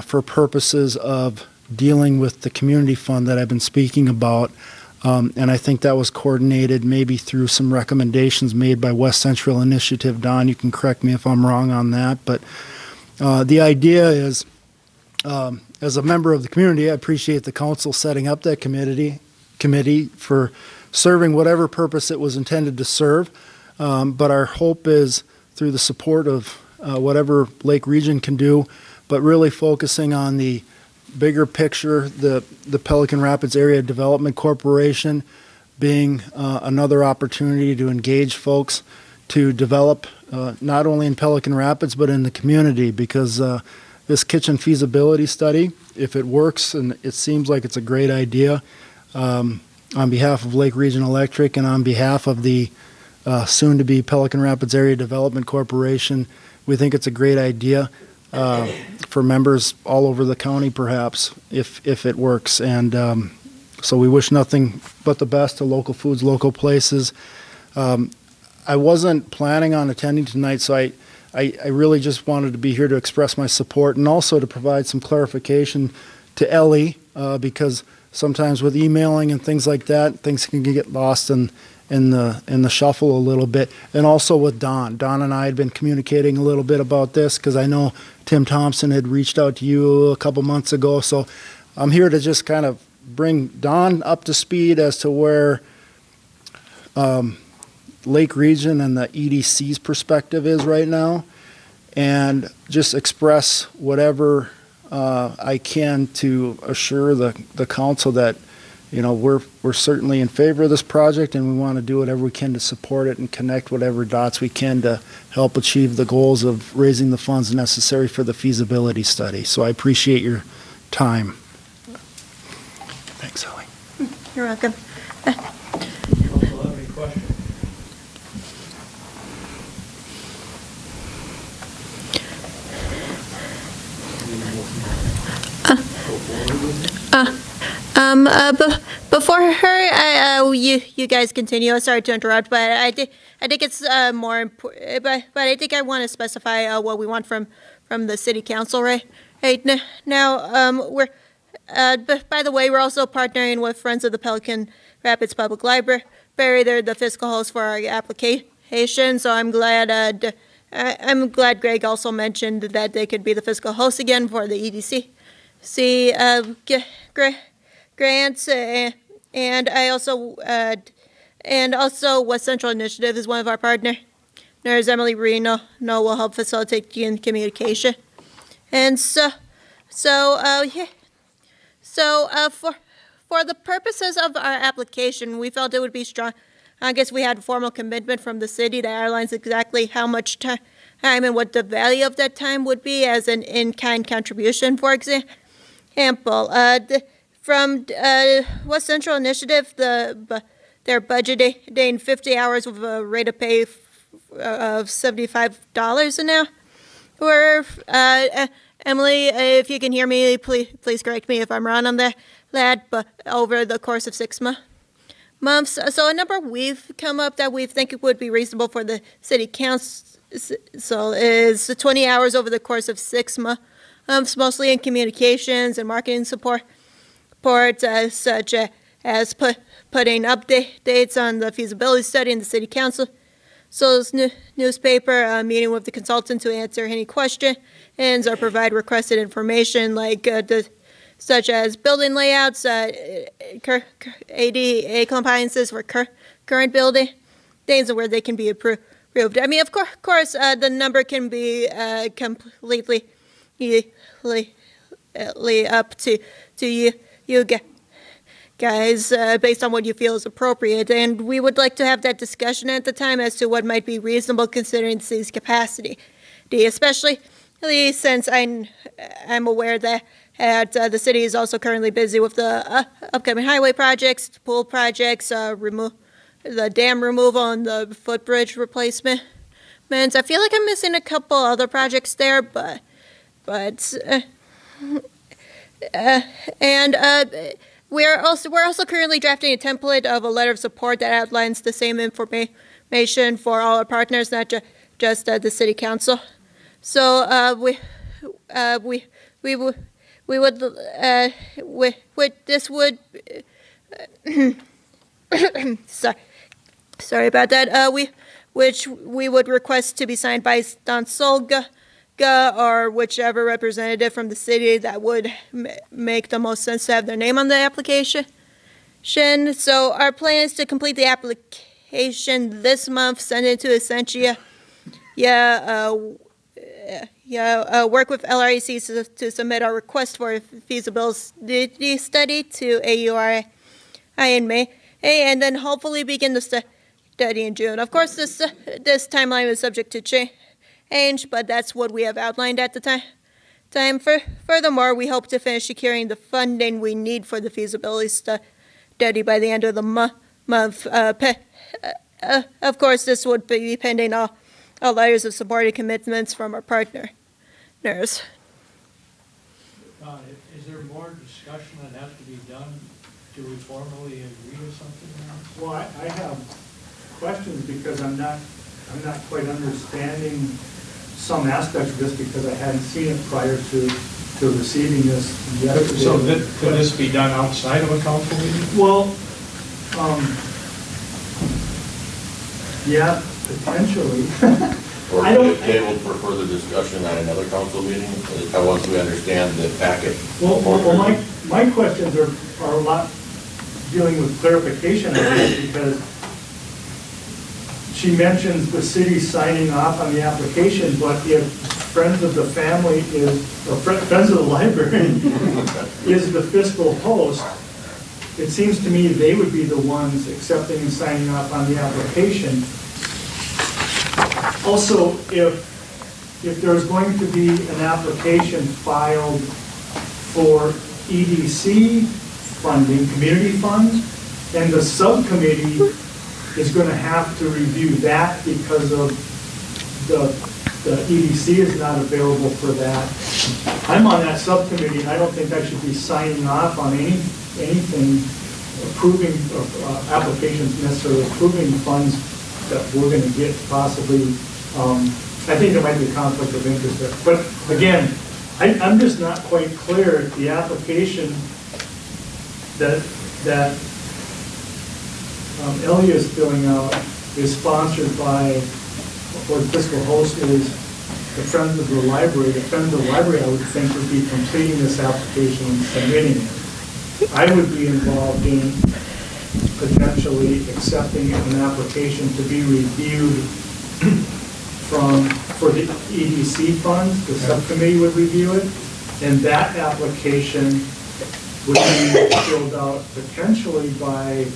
for purposes of dealing with the community fund that I've been speaking about. And I think that was coordinated maybe through some recommendations made by West Central Initiative. Don, you can correct me if I'm wrong on that. But the idea is, as a member of the community, I appreciate the council setting up that committee for serving whatever purpose it was intended to serve. But our hope is through the support of whatever Lake Region can do, but really focusing on the bigger picture, the Pelican Rapids Area Development Corporation being another opportunity to engage folks to develop not only in Pelican Rapids but in the community, because this kitchen feasibility study, if it works, and it seems like it's a great idea, on behalf of Lake Region Electric and on behalf of the soon-to-be Pelican Rapids Area Development Corporation, we think it's a great idea for members all over the county, perhaps, if it works. And so we wish nothing but the best to local foods, local places. I wasn't planning on attending tonight, so I really just wanted to be here to express my support and also to provide some clarification to Ellie, because sometimes with emailing and things like that, things can get lost in the shuffle a little bit. And also with Don. Don and I had been communicating a little bit about this because I know Tim Thompson had reached out to you a couple months ago. So I'm here to just kind of bring Don up to speed as to where Lake Region and the EDC's perspective is right now, and just express whatever I can to assure the council that, you know, we're certainly in favor of this project, and we want to do whatever we can to support it and connect whatever dots we can to help achieve the goals of raising the funds necessary for the feasibility study. So I appreciate your time. Thanks, Ellie. You're welcome. Council have any questions? Before her, you guys continue. Sorry to interrupt, but I think it's more important. But I think I want to specify what we want from the city council right now. We're by the way, we're also partnering with Friends of the Pelican Rapids Public Library. They're the fiscal host for our application, so I'm glad Greg also mentioned that they could be the fiscal host again for the EDC. Grants, and also West Central Initiative is one of our partners. Nurse Emily Reno will help facilitate communication, and for the purposes of our application, we felt it would be strong. I guess we had formal commitment from the city that outlines exactly how much time and what the value of that time would be as an in-kind contribution, for example. From West Central Initiative, they're budgeting 50 hours with a rate of pay of $75 an hour. Or Emily, if you can hear me, please correct me if I'm wrong on that. But over the course of 6 months, so a number we've come up that we think it would be reasonable for the city council is 20 hours over the course of 6 months, mostly in communications and marketing support, such as putting updates on the feasibility study in the city council. So newspaper, meeting with the consultant to answer any questions or provide requested information like such as building layouts, ADA compliances for current building, things where they can be approved. I mean, of course, the number can be completely up to you guys based on what you feel is appropriate, and we would like to have that discussion at the time as to what might be reasonable considering the city's capacity, especially since I'm aware that the city is also currently busy with the upcoming highway projects, pool projects, the dam removal and the footbridge replacement. I feel like I'm missing a couple other projects there, but and we're also currently drafting a template of a letter of support that outlines the same information for all our partners, not just the city council. So this would sorry about that. Which we would request to be signed by Don Solga or whichever representative from the city that would make the most sense to have their name on the application. So our plan is to complete the application this month, send it to Essentia. Work with LREC to submit our request for a feasibility study to AURI in May, and then hopefully begin the study in June. Of course, this timeline is subject to change, but that's what we have outlined at the time. Furthermore, we hope to finish securing the funding we need for the feasibility study by the end of the month. Of course, this would be pending all letters of support and commitments from our partners. Is there more discussion that has to be done? Do we formally agree to something now? Well, I have questions because I'm not quite understanding some aspects of this because I hadn't seen it prior to receiving this yesterday. So could this be done outside of a council meeting? Well, yeah, potentially. Or tabled for further discussion at another council meeting, once we understand the packet. Well, my questions are a lot dealing with clarification, I guess, because she mentions the city signing off on the application, but if Friends of the Family or Friends of the Library is the fiscal host, it seems to me they would be the ones accepting and signing off on the application. Also, if there's going to be an application filed for EDC funding, community funds, and the subcommittee is going to have to review that because of the EDC is not available for that. I'm on that subcommittee, and I don't think I should be signing off on anything approving applications necessarily approving funds that we're going to get possibly. I think there might be a conflict of interest there. But again, I'm just not quite clear if the application that Ellie is filling out is sponsored by, or the fiscal host is the Friends of the Library. The Friends of the Library, I would think, would be completing this application and submitting it. I would be involved in potentially accepting an application to be reviewed for the EDC funds. The subcommittee would review it, and that application would be filled out potentially by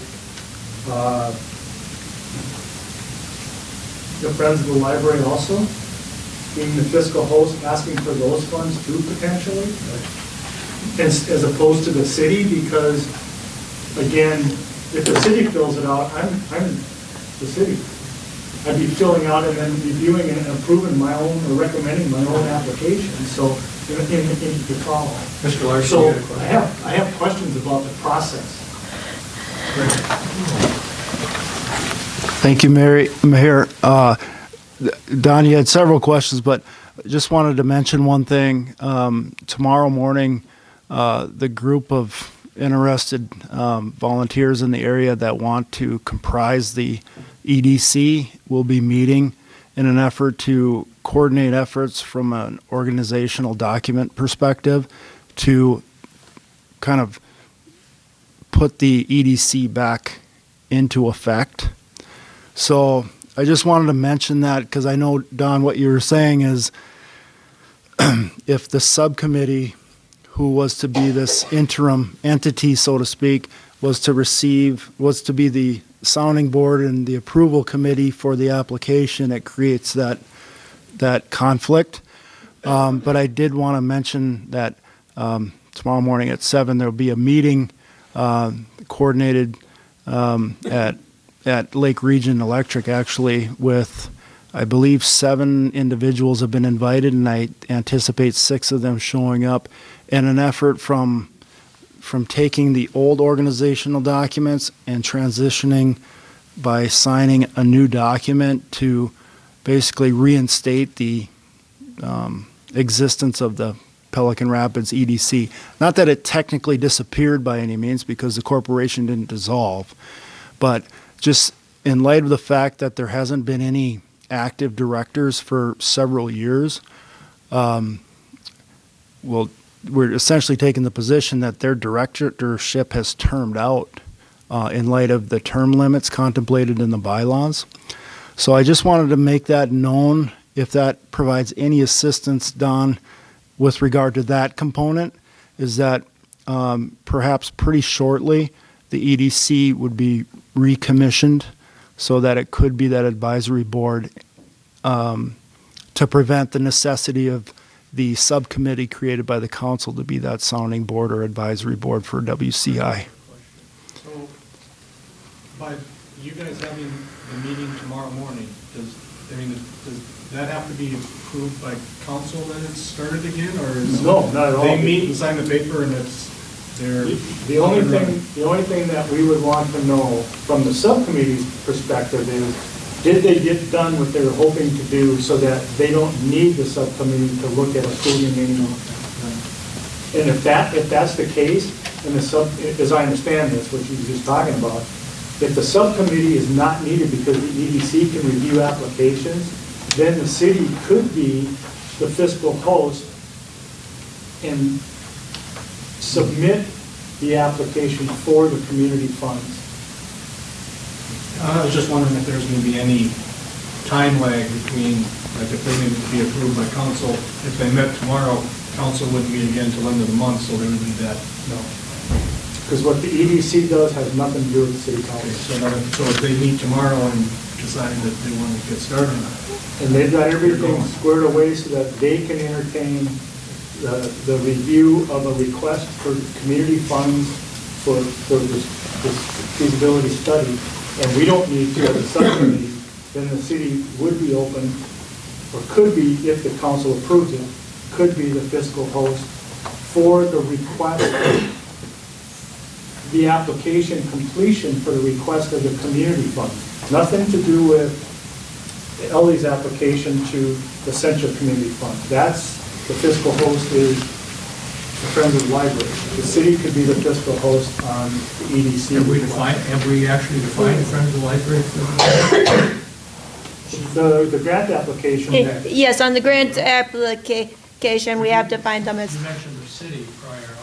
the Friends of the Library also, being the fiscal host, asking for those funds too potentially, as opposed to the city, because again, if the city fills it out, I'm the city. I'd be filling out and then reviewing and approving my own, or recommending my own application, so in the column. Mr. Larson, So you had a question? I have questions about the process. Thank you, Mayor. Don, you had several questions, but just wanted to mention one thing. Tomorrow morning, the group of interested volunteers in the area that want to comprise the EDC will be meeting in an effort to coordinate efforts from an organizational document perspective to kind of put the EDC back into effect. So I just wanted to mention that because I know, Don, what you were saying is if the subcommittee, who was to be this interim entity, so to speak, was to be the sounding board and the approval committee for the application, it creates that conflict. But I did want to mention that tomorrow morning at 7 there will be a meeting coordinated at at Lake Region Electric, actually, with, I believe, 7 individuals have been invited, and I anticipate 6 of them showing up in an effort from taking the old organizational documents and transitioning by signing a new document to basically reinstate the existence of the Pelican Rapids EDC. Not that it technically disappeared by any means, because the corporation didn't dissolve, but just in light of the fact that there hasn't been any active directors for several years, well, we're essentially taking the position that their directorship has termed out in light of the term limits contemplated in the bylaws. So I just wanted to make that known, if that provides any assistance, Don, with regard to that component, is that perhaps pretty shortly the EDC would be recommissioned so that it could be that advisory board to prevent the necessity of the subcommittee created by the council to be that sounding board or advisory board for WCI. So, by you guys having the meeting tomorrow morning, does that have to be approved by council that it's started again, or is No, not at all. They meet and sign the paper and it's their. The only thing that we would want to know from the subcommittee's perspective is, did they get done what they were hoping to do so that they don't need the subcommittee to look at approving anymore? And if that's the case, and as I understand this, what you were just talking about, if the subcommittee is not needed because the EDC can review applications, then the city could be the fiscal host and submit the application for the community funds. I was just wondering if there's going to be any time lag between, like if they needed to be approved by council, if they met tomorrow, council wouldn't meet again until end of the month, so there would be that. No. Because what the EDC does has nothing to do with the city council. So if they meet tomorrow and decide that they want to get started on it. And they've got everything squared away so that they can entertain the review of a request for community funds for this feasibility study, and we don't need to have a subcommittee, then the city would be open, or could be, if the council approves it, could be the fiscal host for the request, the application completion for the request of the community fund. Nothing to do with Ellie's application to the Central Community Fund. That's, the fiscal host is the Friends of the Library. The city could be the fiscal host on the EDC. Have we actually defined Friends of the Library? The grant application. Yes, on the grant application, we have to find them as. You mentioned the city prior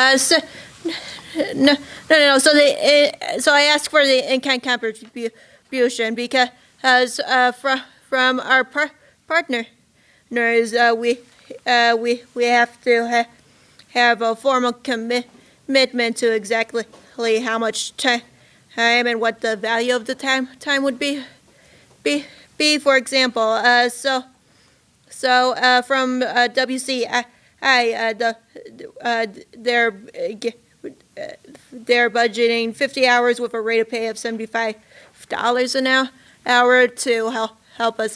also. No. So I asked for the in-kind contribution because from our partners, we have to have a formal commitment to exactly how much time and what the value of the time would be. For example, so from WCI, they're budgeting 50 hours with a rate of pay of $75 an hour to help us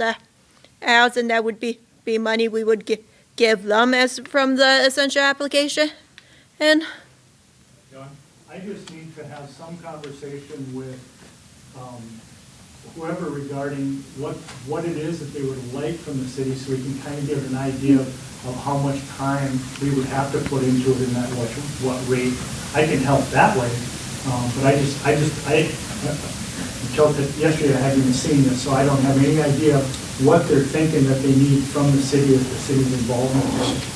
out, and that would be money we would give them as from the essential application. And I just need to have some conversation with whoever regarding what it is that they would like from the city, so we can kind of give an idea of how much time we would have to put into it and at what rate. I can help that way, but until yesterday I haven't even seen this, so I don't have any idea what they're thinking that they need from the city if the city's involvement.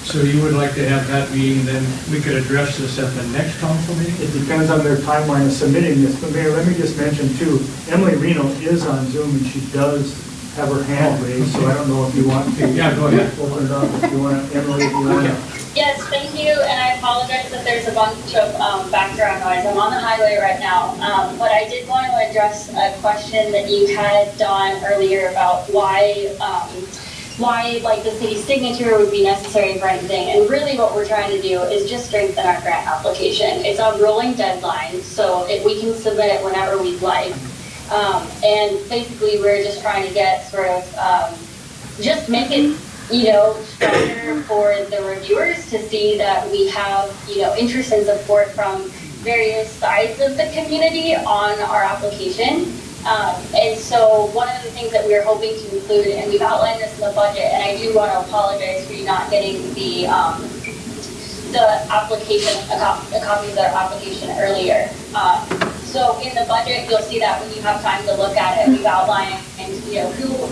So you would like to have that meeting, then we could address this at the next council meeting? It depends on their timeline of submitting this, but Mayor, let me just mention too, Emily Reno is on Zoom and she does have her hand raised, so I don't know if you want to. Yeah, go ahead. Open it up if you want to, Emily, if you want to. Yes, thank you, and I apologize that there's a bunch of background noise. I'm on the highway right now, but I did want to address a question that you had, Dawn, earlier about why why like the city signature would be necessary for anything. And really what we're trying to do is just strengthen our grant application. It's a rolling deadline, so we can submit it whenever we'd like. And basically we're just trying to get sort of, just make it, stronger for the reviewers to see that we have, interest and support from various sides of the community on our application. And so one of the things that we're hoping to include, and we've outlined this in the budget, and I do want to apologize for you not getting the application, a copy of the application earlier. So in the budget, you'll see that when you have time to look at it, we've outlined,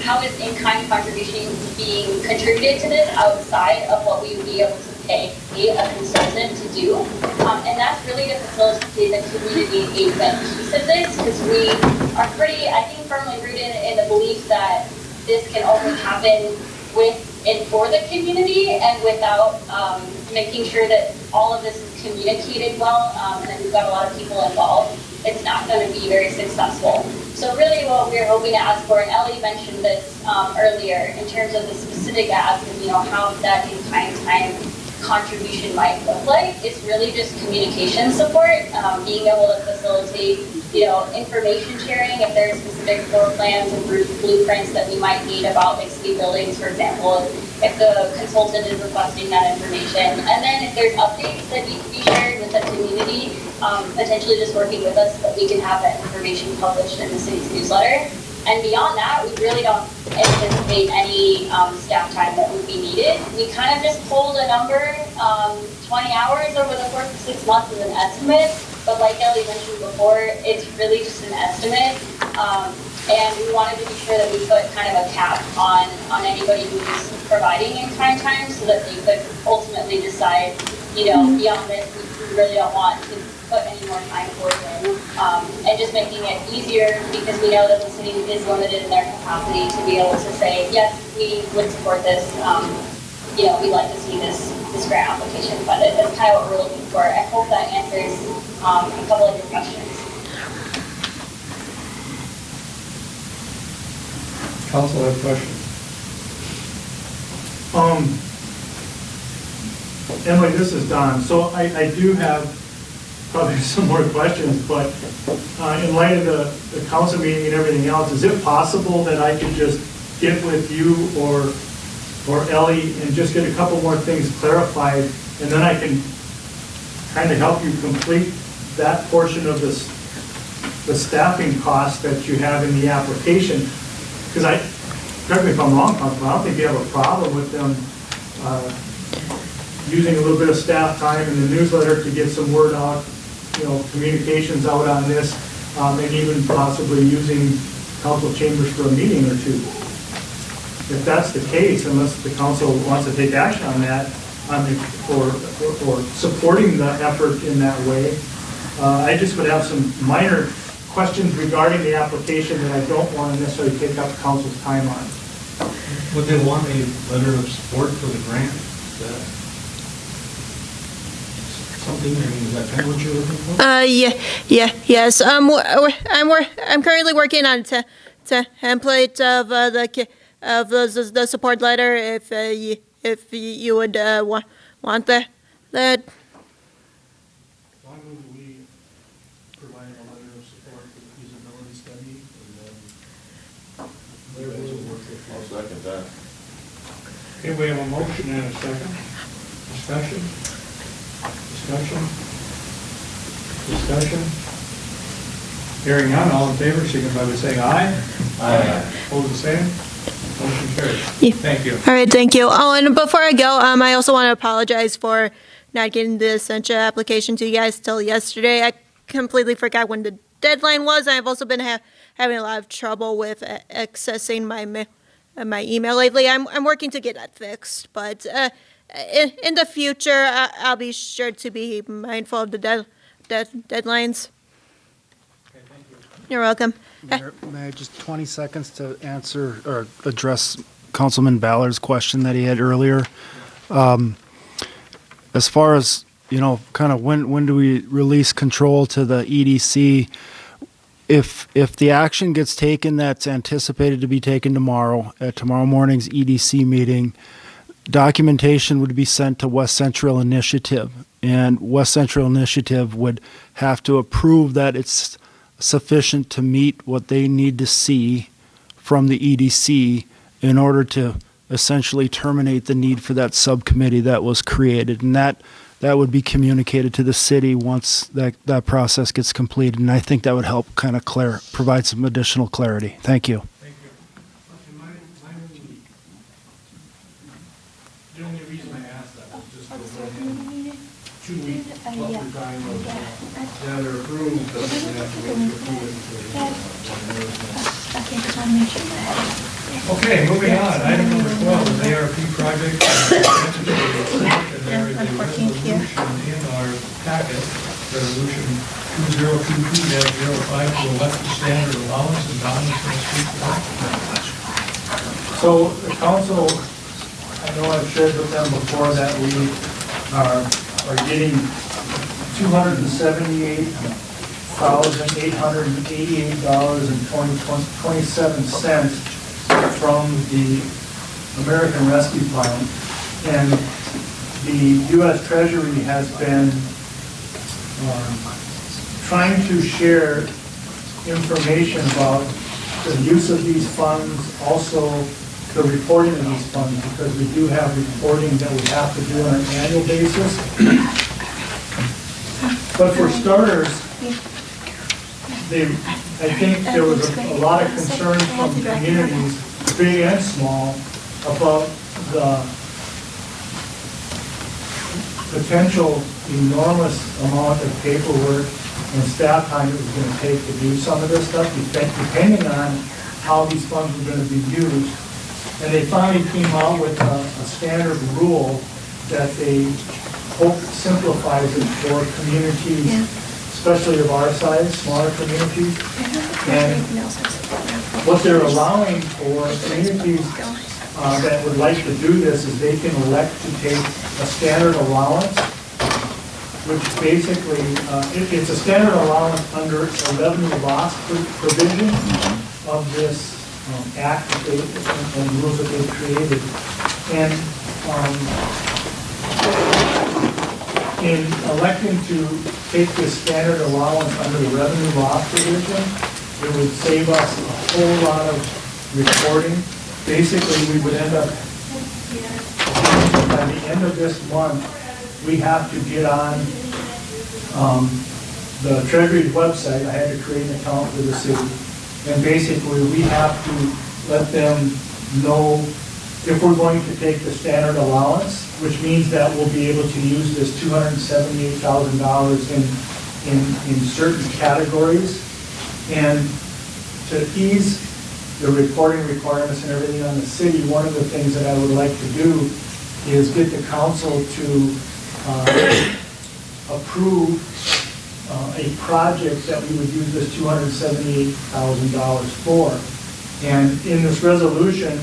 how is in-kind contribution being contributed to this outside of what we would be able to pay a consultant to do. And that's really to facilitate the community engagement piece of this, because we are pretty, I think, firmly rooted in the belief that this can only happen with and for the community, and without making sure that all of this is communicated well, and then we've got a lot of people involved, it's not going to be very successful. So really what we're hoping to ask for, and Ellie mentioned this earlier, in terms of the specific ask of, how that in-kind time contribution might look like, it's really just communication support, being able to facilitate, information sharing if there are specific floor plans and blueprints that we might need about like city buildings, for example, if the consultant is requesting that information. And then if there's updates that need to be shared with the community, potentially just working with us so that we can have that information published in the city's newsletter. And beyond that, we really don't anticipate any staff time that would be needed. We kind of just pulled a number, 20 hours over the course of 6 months as an estimate. But like Ellie mentioned before, it's really just an estimate. And we wanted to be sure that we put kind of a cap on anybody who's providing in-kind time so that they could ultimately decide, beyond this, we really don't want to put any more time forward in. And just making it easier, because we know that the city is limited in their capacity to be able to say, yes, we would support this. We'd like to see this grant application funded. That's kind of what we're looking for. I hope that answers a couple of your questions. Council have questions? Emily, this is Don. So I do have probably some more questions, but in light of the council meeting and everything else, is it possible that I could just get with you or Ellie and just get a couple more things clarified, and then I can kind of help you complete that portion of the staffing cost that you have in the application? Because correct me if I'm wrong, Councilman, I don't think you have a problem with them using a little bit of staff time in the newsletter to get some word out, communications out on this, and even possibly using council chambers for a meeting or two. If that's the case, unless the council wants to take action on that, or supporting the effort in that way, I just would have some minor questions regarding the application that I don't want to necessarily take up council's time on. Would they want a letter of support for the grant? Is that something, is that kind of what you're looking for? Yes. I'm currently working on a template of the support letter. If you would want that. Why would we provide a letter of support for the feasibility study, and then I'll second that. Okay, we have a motion and a second. Discussion? Hearing none, all in favor, signify by saying aye. Aye. Opposed, the same. Motion carries. Yeah. Thank you. All right, thank you. Oh, and before I go, I also want to apologize for not getting the Essentia application to you guys till yesterday. I completely forgot when the deadline was. I've also been having a lot of trouble with accessing my email lately. I'm working to get that fixed, but in the future, I'll be sure to be mindful of the deadlines. Okay, thank you. You're welcome. Mayor, may I just 20 seconds to answer or address Councilman Ballard's question that he had earlier? As far as, kind of when do we release control to the EDC? if the action gets taken that's anticipated to be taken tomorrow at tomorrow morning's EDC meeting, documentation would be sent to West Central Initiative, and West Central Initiative would have to approve that it's sufficient to meet what they need to see from the EDC in order to essentially terminate the need for that subcommittee that was created. And that would be communicated to the city once that process gets completed. And I think that would help kind of provide some additional clarity. Thank you. The only reason I asked that was just to go ahead 2 weeks, what we're trying to gather approved, but we have to wait to approve it. Okay, moving on, item number 12, the ARP project. And there is a resolution in our packet, resolution 2022-05 to elect the standard allowance and dollars for the street department. So the council, I know I've shared with them before that we are getting $278,888.27 from the American Rescue Plan. And the U.S. Treasury has been trying to share information about the use of these funds, also the reporting of these funds, because we do have reporting that we have to do on an annual basis. But for starters, I think there was a lot of concern from communities, big and small, about the potential enormous amount of paperwork and staff time it was going to take to do some of this stuff, depending on how these funds were going to be used. And they finally came out with a standard rule that they hope simplifies it for communities, especially of our size, smaller communities. And what they're allowing for communities that would like to do this is they can elect to take a standard allowance, which basically, it's a standard allowance under a revenue loss provision of this act that and rules that they've created. And in electing to take this standard allowance under the revenue loss provision, it would save us a whole lot of reporting. Basically, we would end up, by the end of this month, we have to get on the Treasury's website. I had to create an account for the city. And basically, we have to let them know if we're going to take the standard allowance, which means that we'll be able to use this $278,000 in certain categories. And to ease the reporting requirements and everything on the city, one of the things that I would like to do is get the council to approve a project that we would use this $278,000 for. And in this resolution,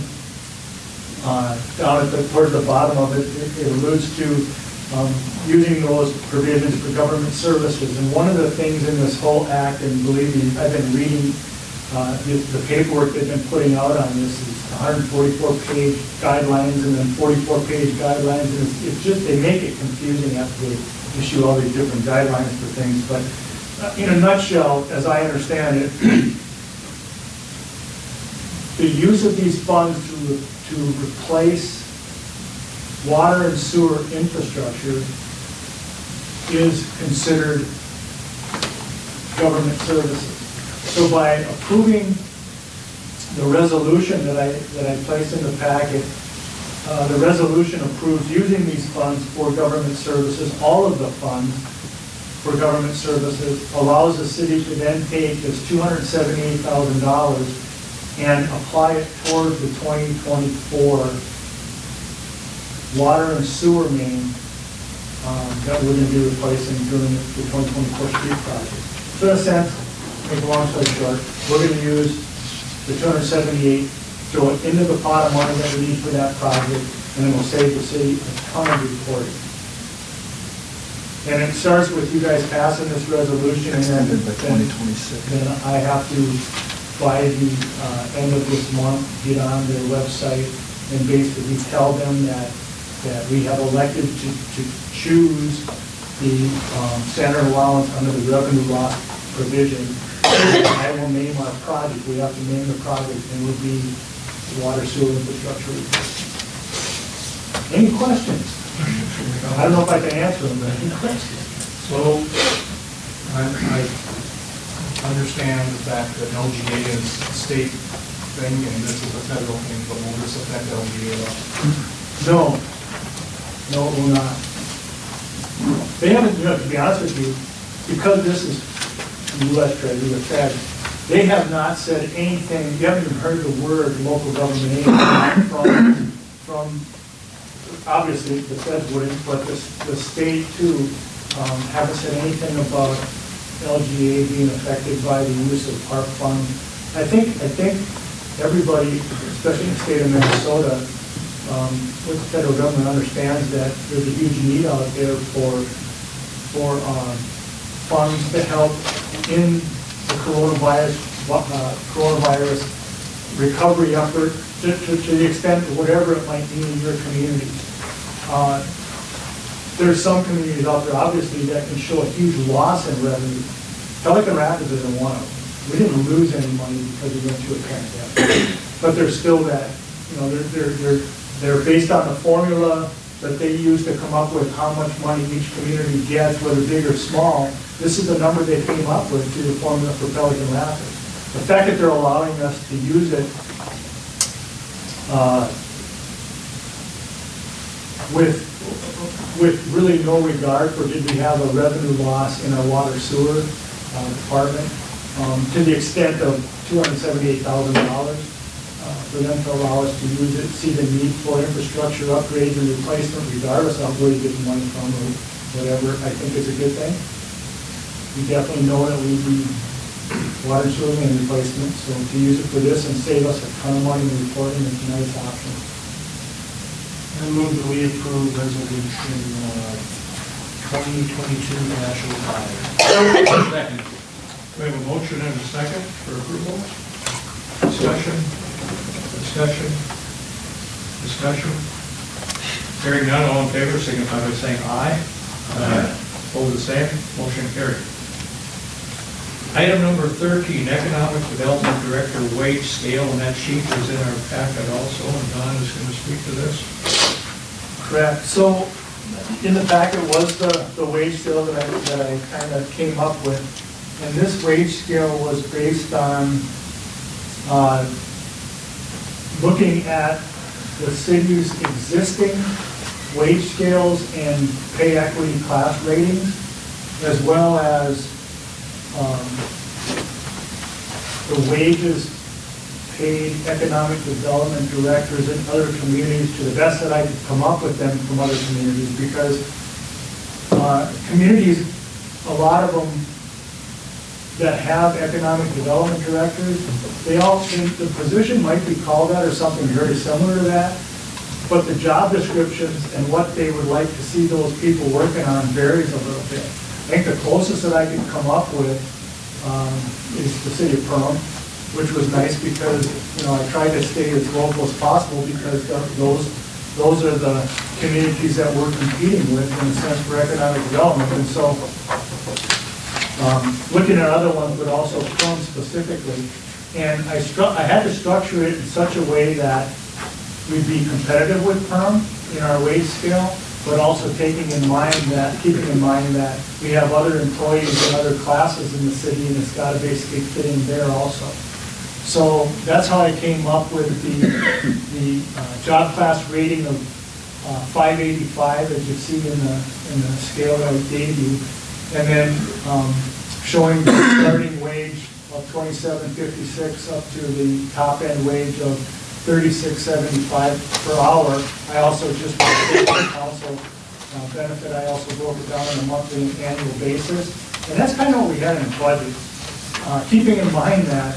down towards the bottom of it, it alludes to using those provisions for government services. And one of the things in this whole act, and believe me, I've been reading the paperwork they've been putting out on this, is 144-page guidelines and then 44-page guidelines, and it's just, they make it confusing after they issue all these different guidelines for things. But in a nutshell, as I understand it, the use of these funds to replace water and sewer infrastructure is considered government services. So by approving the resolution that I placed in the packet, the resolution approves using these funds for government services. All of the funds for government services allows the city to then take this $278,000 and apply it toward the 2024 water and sewer main that we're going to be replacing during the 2024 street project. So in a sense, make a long story short, we're going to use the 278, throw it into the pot of money that we need for that project, and it will save the city a ton of reporting. And it starts with you guys passing this resolution, and then Extended by 2026. then I have to, by the end of this month, get on their website and basically tell them that we have elected to choose the standard allowance under the revenue loss provision. I will name our project, we have to name the project, and it will be water sewer infrastructure replacement. Any questions? I don't know if I can answer them, but any questions? So, I understand the fact that LGA is a state thing and this is a federal thing, but will this affect LGA at all? No, it will not. They haven't, to be honest with you, because this is U.S. Treasury, the Fed, they have not said anything, you haven't even heard the word local government aid from obviously, the Fed wouldn't, but the state too, haven't said anything about LGA being affected by the use of park funds. I think everybody, especially in the state of Minnesota, with the federal government, understands that there's a huge need out there for funds to help in the coronavirus recovery effort to the extent of whatever it might mean in your community. There's some communities out there, obviously, that can show a huge loss in revenue. Pelican Rapids isn't one of them. We didn't lose any money because we went through a pandemic. But there's still that, they're based on the formula that they use to come up with how much money each community gets, whether big or small. This is the number they came up with through the formula for Pelican Rapids. The fact that they're allowing us to use it with really no regard for did we have a revenue loss in our water sewer department, to the extent of $278,000 for them to allow us to use it, see the need for infrastructure upgrades and replacement regardless of where you get the money from or whatever, I think is a good thing. We definitely know that we need water sewer main replacement, so to use it for this and save us a ton of money in reporting is a nice option. I move that we approve resolution 2022-05. Second. We have a motion and a second for approval. Discussion. Hearing none, all in favor, signify by saying aye. Aye. Opposed, the same. Motion carried. Item number 13, Economic Development Director wage scale, and that sheet is in our packet also, and Don is going to speak to this. Correct. So in the packet was the wage scale that I kind of came up with. And this wage scale was based on looking at the city's existing wage scales and pay equity class ratings, as well as the wages paid economic development directors in other communities to the best that I could come up with them from other communities, because communities, a lot of them that have economic development directors, the position might be called that or something very similar to that, but the job descriptions and what they would like to see those people working on varies a little bit. I think the closest that I could come up with is the city of Perham, which was nice because, I tried to stay as local as possible because those are the communities that we're competing with in a sense for economic development. And so looking at other ones, but also Perham specifically, and I had to structure it in such a way that we'd be competitive with Perham in our wage scale, but also keeping in mind that we have other employees in other classes in the city, and it's got to basically fit in there also. So that's how I came up with the job class rating of 585, as you see in the scale that I gave you, and then showing the starting wage of $27.56 up to the top end wage of $36.75 per hour. I also just for the council benefit, I also broke it down on a monthly and annual basis, and that's kind of what we had in the budget. Keeping in mind that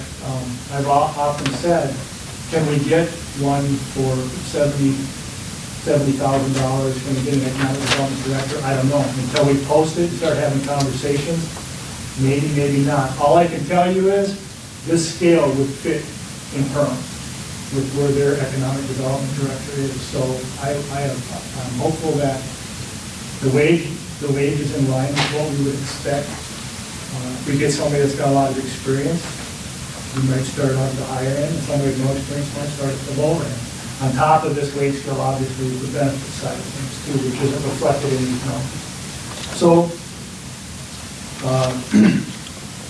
I've often said, can we get one for 70 $70,000, going to get an economic development director, I don't know. Until we post it and start having conversations, maybe, maybe not. All I can tell you is, this scale would fit in Perham with where their economic development director is. So I'm hopeful that the wage is in line with what we would expect. If we get somebody that's got a lot of experience, we might start on the higher end, and somebody with no experience might start at the lower end. On top of this wage scale, obviously, is the benefit side of things too, which isn't reflected in these numbers. So,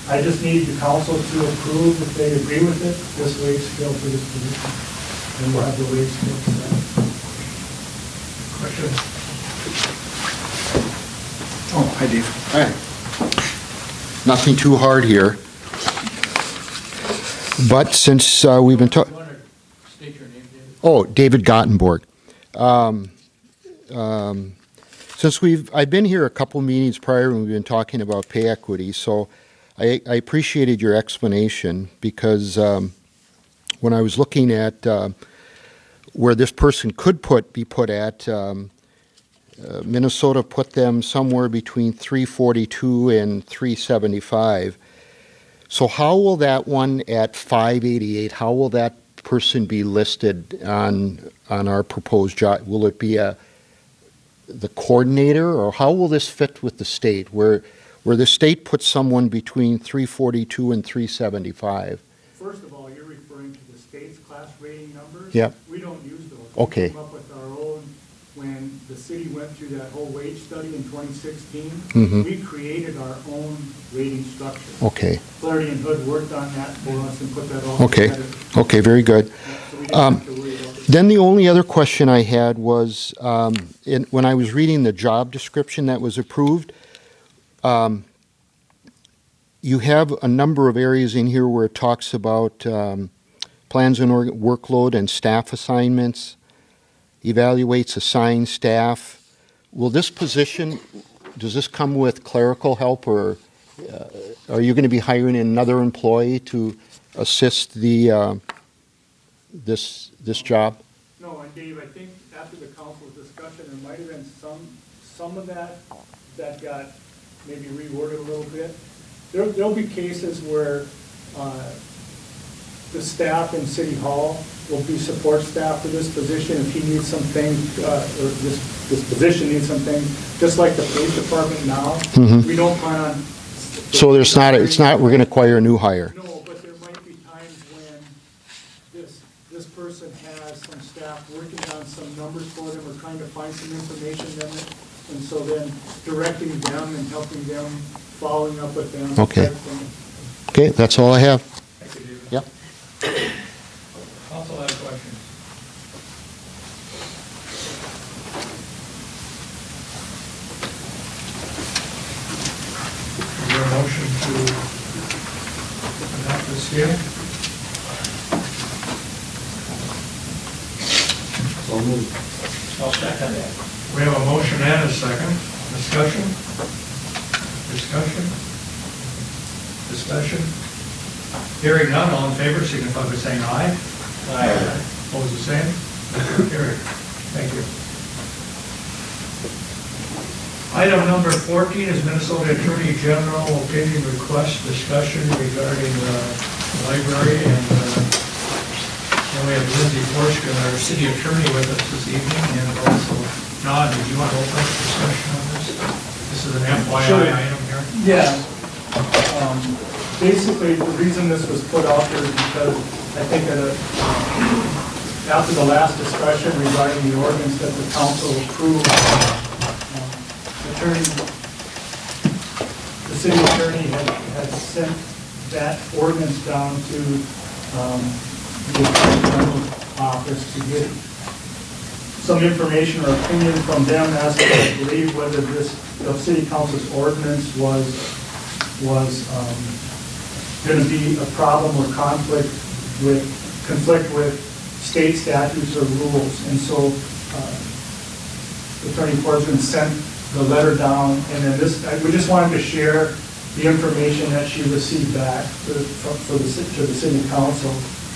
I just need the council to approve, if they agree with it, this wage scale for this position. And we'll have the wage scale set. Question? Oh, hi, Dave. Hi. Nothing too hard here. But since we've been talking... State your name, David. Oh, David Gottenborg. Since I've been here a couple meetings prior and we've been talking about pay equity, so I appreciated your explanation because when I was looking at where this person could be put at, Minnesota put them somewhere between 342 and 375. So how will that one at 588, how will that person be listed on our proposed job? Will it be the coordinator, or how will this fit with the state, where the state puts someone between 342 and 375? First of all, you're referring to the state's class rating numbers. Yep. We don't use those. Okay. We came up with our own when the city went through that whole wage study in 2016. Mhm. We created our own rating structure. Okay. Flaherty and Hood worked on that for us and put that all Okay. together. Okay, very good. So we didn't have to worry about it. Then the only other question I had was, when I was reading the job description that was approved, you have a number of areas in here where it talks about plans and workload and staff assignments, evaluates assigned staff. Will this position, does this come with clerical help, or are you going to be hiring another employee to assist this job? No, and Dave, I think after the council discussion, there might have been some of that got maybe reworded a little bit. There'll be cases where the staff in City Hall will be support staff for this position if he needs something, or this position needs something, just like the police department now. Mhm. We don't plan on. So it's not, we're going to acquire a new hire? No, but there might be times when this person has some staff working on some numbers for them, or trying to find some information in it, and so then directing them and helping them, following up with them. Okay. type thing. Okay, that's all I have. Thank you, David. Yep. Council has questions. Is there a motion to adopt this scale? So moved. I'll second that. We have a motion and a second. Discussion? Discussion? Discussion? Hearing none, all in favor, signify by saying aye. Aye. Opposed, the same? Carried. Thank you. Item number 14 is Minnesota Attorney General opinion request discussion regarding the library, and then we have Lindsay Forsker, our city attorney, with us this evening, and also, John, did you want to open up the discussion on this? This is an FYI Sure. item here. Yeah. Basically, the reason this was put out there is because I think that after the last discussion regarding the ordinance that the council approved, the city attorney had sent that ordinance down to the attorney general's office to get some information or opinion from them as to, I believe, whether the city council's ordinance was going to be a problem or conflict with state statutes or rules. And so Attorney Forsman sent the letter down, and then we just wanted to share the information that she received back to the city council.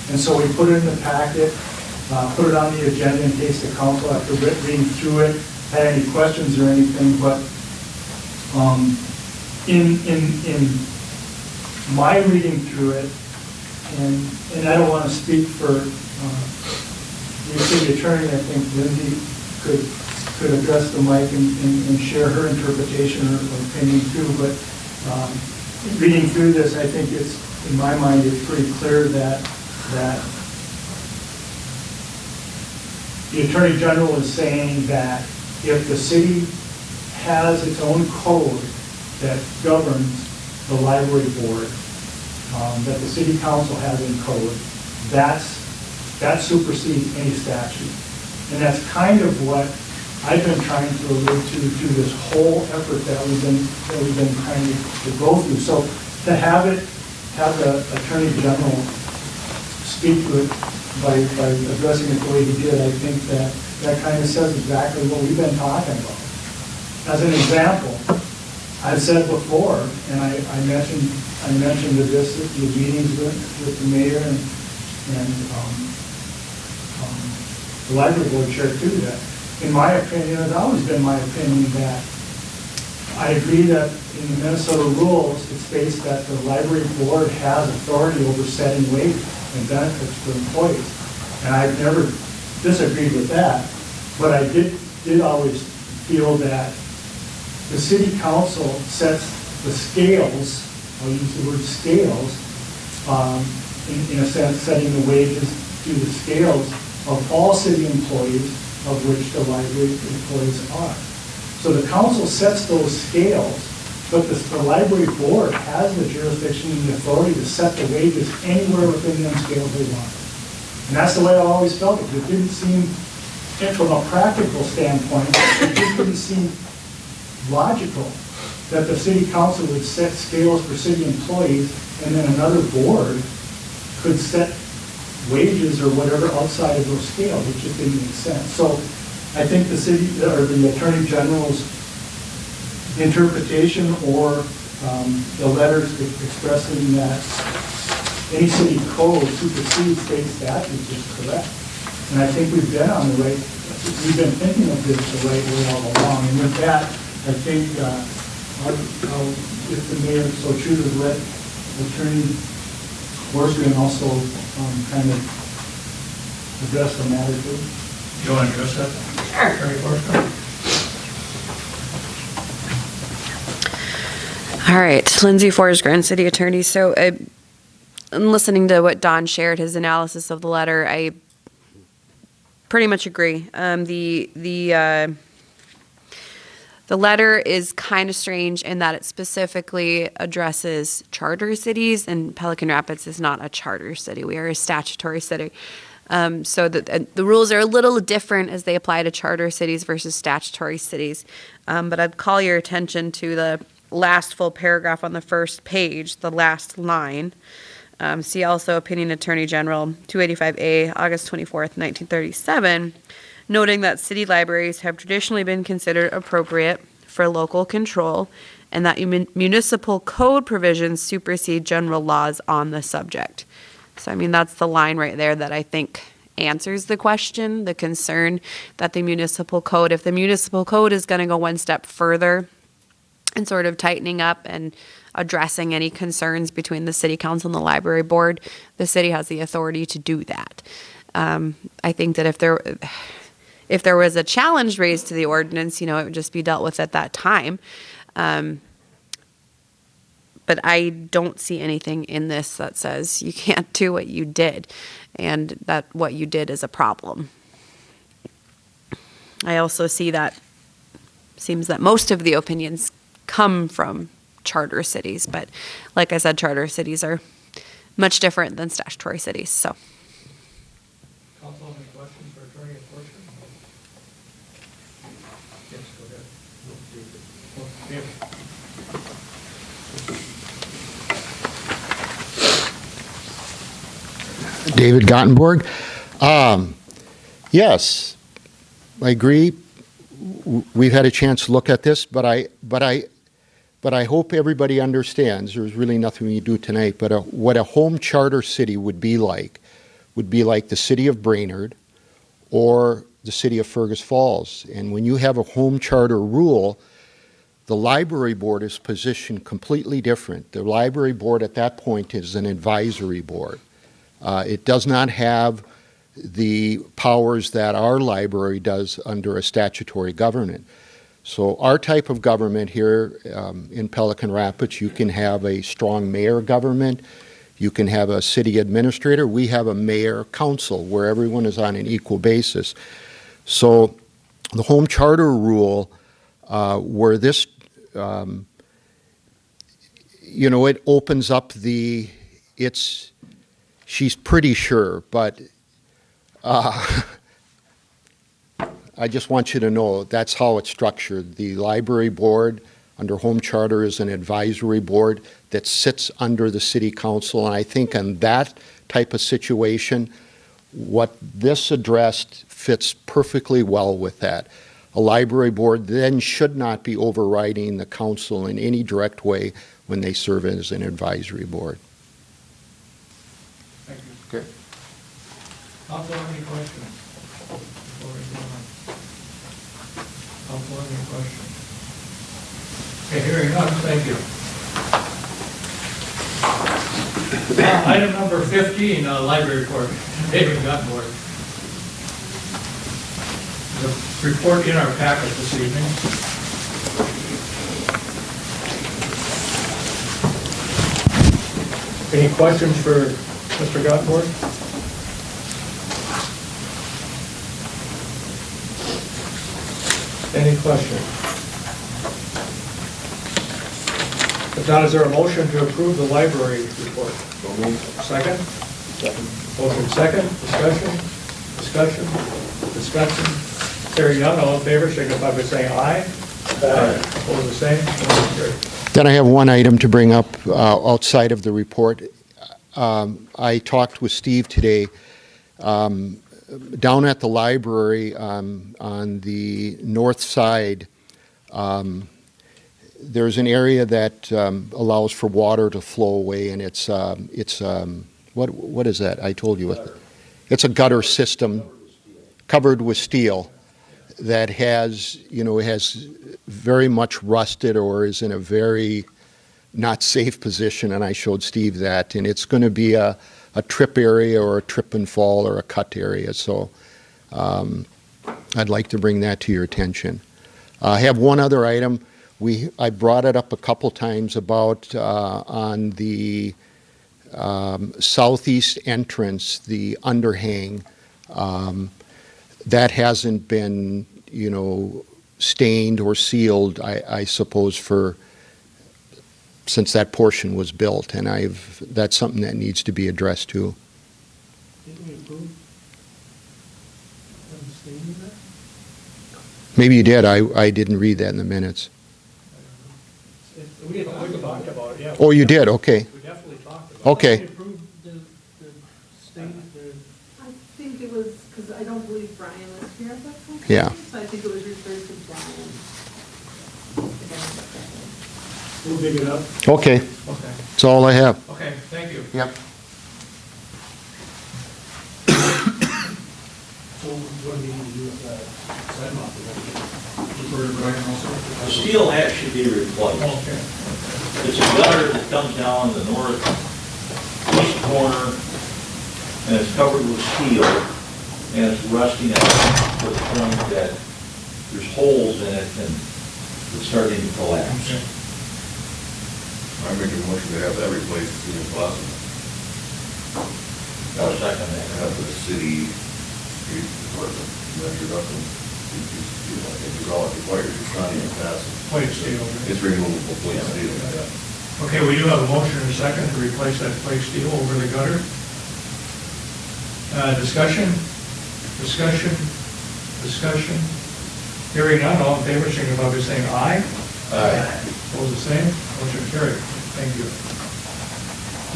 And so we put it in the packet, put it on the agenda in case the council, after reading through it, had any questions or anything, but in my reading through it, and I don't want to speak for the city attorney, I think Lindsay could address the mic and share her interpretation or opinion too, but reading through this, I think it's, in my mind, it's pretty clear that the Attorney General is saying that if the city has its own code that governs the library board, that the city council has in code, that supersedes any statute. And that's kind of what I've been trying to allude to through this whole effort that we've been trying to go through. So to have the Attorney General speak to it by addressing it the way he did, I think that kind of says exactly what we've been talking about. As an example, I've said before, and I mentioned this at the meetings with the mayor and the library board chair too, that in my opinion, it's always been my opinion that I agree that in the Minnesota rules, it states that the library board has authority over setting wages and benefits for employees. And I've never disagreed with that, but I did always feel that the city council sets the scales, I'll use the word scales, in a sense, setting the wages to the scales of all city employees, of which the library employees are. So the council sets those scales, but the library board has the jurisdiction and the authority to set the wages anywhere within them scales they want. And that's the way I always felt it. It didn't seem, from a practical standpoint, it just didn't seem logical that the city council would set scales for city employees and then another board could set wages or whatever outside of those scales. It just didn't make sense. So I think the city, or the Attorney General's interpretation or the letters expressing that any city code supersedes state statutes is correct. And I think we've been on the right, we've been thinking of this the right way all along. And with that, I think if the mayor so chooses, let Attorney Forsgren also kind of address the matter too. You want to address that? Sure. Attorney Forsgren? All right, Lindsay Forsgren, City Attorney. So in listening to what Don shared, his analysis of the letter, I pretty much agree. The letter is kind of strange in that it specifically addresses charter cities, and Pelican Rapids is not a charter city. We are a statutory city. So the rules are a little different as they apply to charter cities versus statutory cities. But I'd call your attention to the last full paragraph on the first page, the last line. See also Opinion Attorney General 285A, August 24th, 1937, noting that city libraries have traditionally been considered appropriate for local control and that municipal code provisions supersede general laws on the subject. So, I mean, that's the line right there that I think answers the question, the concern that the municipal code, if the municipal code is going to go one step further and sort of tightening up and addressing any concerns between the city council and the library board, the city has the authority to do that. I think that if there was a challenge raised to the ordinance, it would just be dealt with at that time. But I don't see anything in this that says you can't do what you did and that what you did is a problem. I also see that seems that most of the opinions come from charter cities, but like I said, charter cities are much different than statutory cities. So. Council, any questions for Attorney Forsgren? Yes, go ahead. David Gottenborg. Yes, I agree. We've had a chance to look at this, but I hope everybody understands there's really nothing we can do tonight, but what a home charter city would be like the city of Brainerd, or the city of Fergus Falls. And when you have a home charter rule, the library board is positioned completely different. The library board at that point is an advisory board. It does not have the powers that our library does under a statutory government. So our type of government here in Pelican Rapids, you can have a strong mayor government, you can have a city administrator, we have a mayor council where everyone is on an equal basis. So the home charter rule, where this, you know, it opens up she's pretty sure, but I just want you to know that's how it's structured. The library board under home charter is an advisory board that sits under the city council, and I think in that type of situation, what this addressed fits perfectly well with that. A library board then should not be overriding the council in any direct way when they serve as an advisory board. Thank you. Okay. Council, any questions? Council, any questions? Okay, hearing none, thank you. Item number 15, library report. David Guttenborg. The report in our packet this evening. Any questions for Mr. Guttenborg? Any questions? If not, is there a motion to approve the library report? Second? Motion second, discussion. Hearing none, all in favor, signify by saying aye. Aye. Opposed, the same. Motion carried. Then I have one item to bring up outside of the report. I talked with Steve today. Down at the library on the north side, there's an area that allows for water to flow away, and it's what is that? I told you. It's a gutter system covered with steel that has very much rusted or is in a very not safe position, and I showed Steve that, and it's going to be a trip area or a trip and fall or a cut area. So I'd like to bring that to your attention. I have one other item. I brought it up a couple times about on the southeast entrance, the underhang, that hasn't been, stained or sealed, I suppose, since that portion was built, and that's something that needs to be addressed too. Maybe you did. I didn't read that in the minutes. We talked about it, yeah. Oh, you did? Okay. We definitely talked about it. Okay. I think it was, because I don't believe Brian was here at that time. Yeah. So I think it was referred to Brian. We'll dig it up. Okay. Okay. That's all I have. Okay, thank you. Yep. So what do we need to do with that sidewalk? Refer to Brian also? The steel hat should be replaced. Okay. It's a gutter that comes down the northeast corner, and it's covered with steel, and it's rusting out to the point that there's holes in it, and it's starting to collapse. Okay. I make a motion to have that replaced as soon as possible. I'll second that. Have the city street department measured up and if all it requires, it's not even passing. Plate steel. It's removable plate steel. Okay, we do have a motion and a second to replace that plate steel over the gutter. Discussion. Hearing none, all in favor, signify by saying aye. Aye. Opposed, the same. Motion carried. Thank you.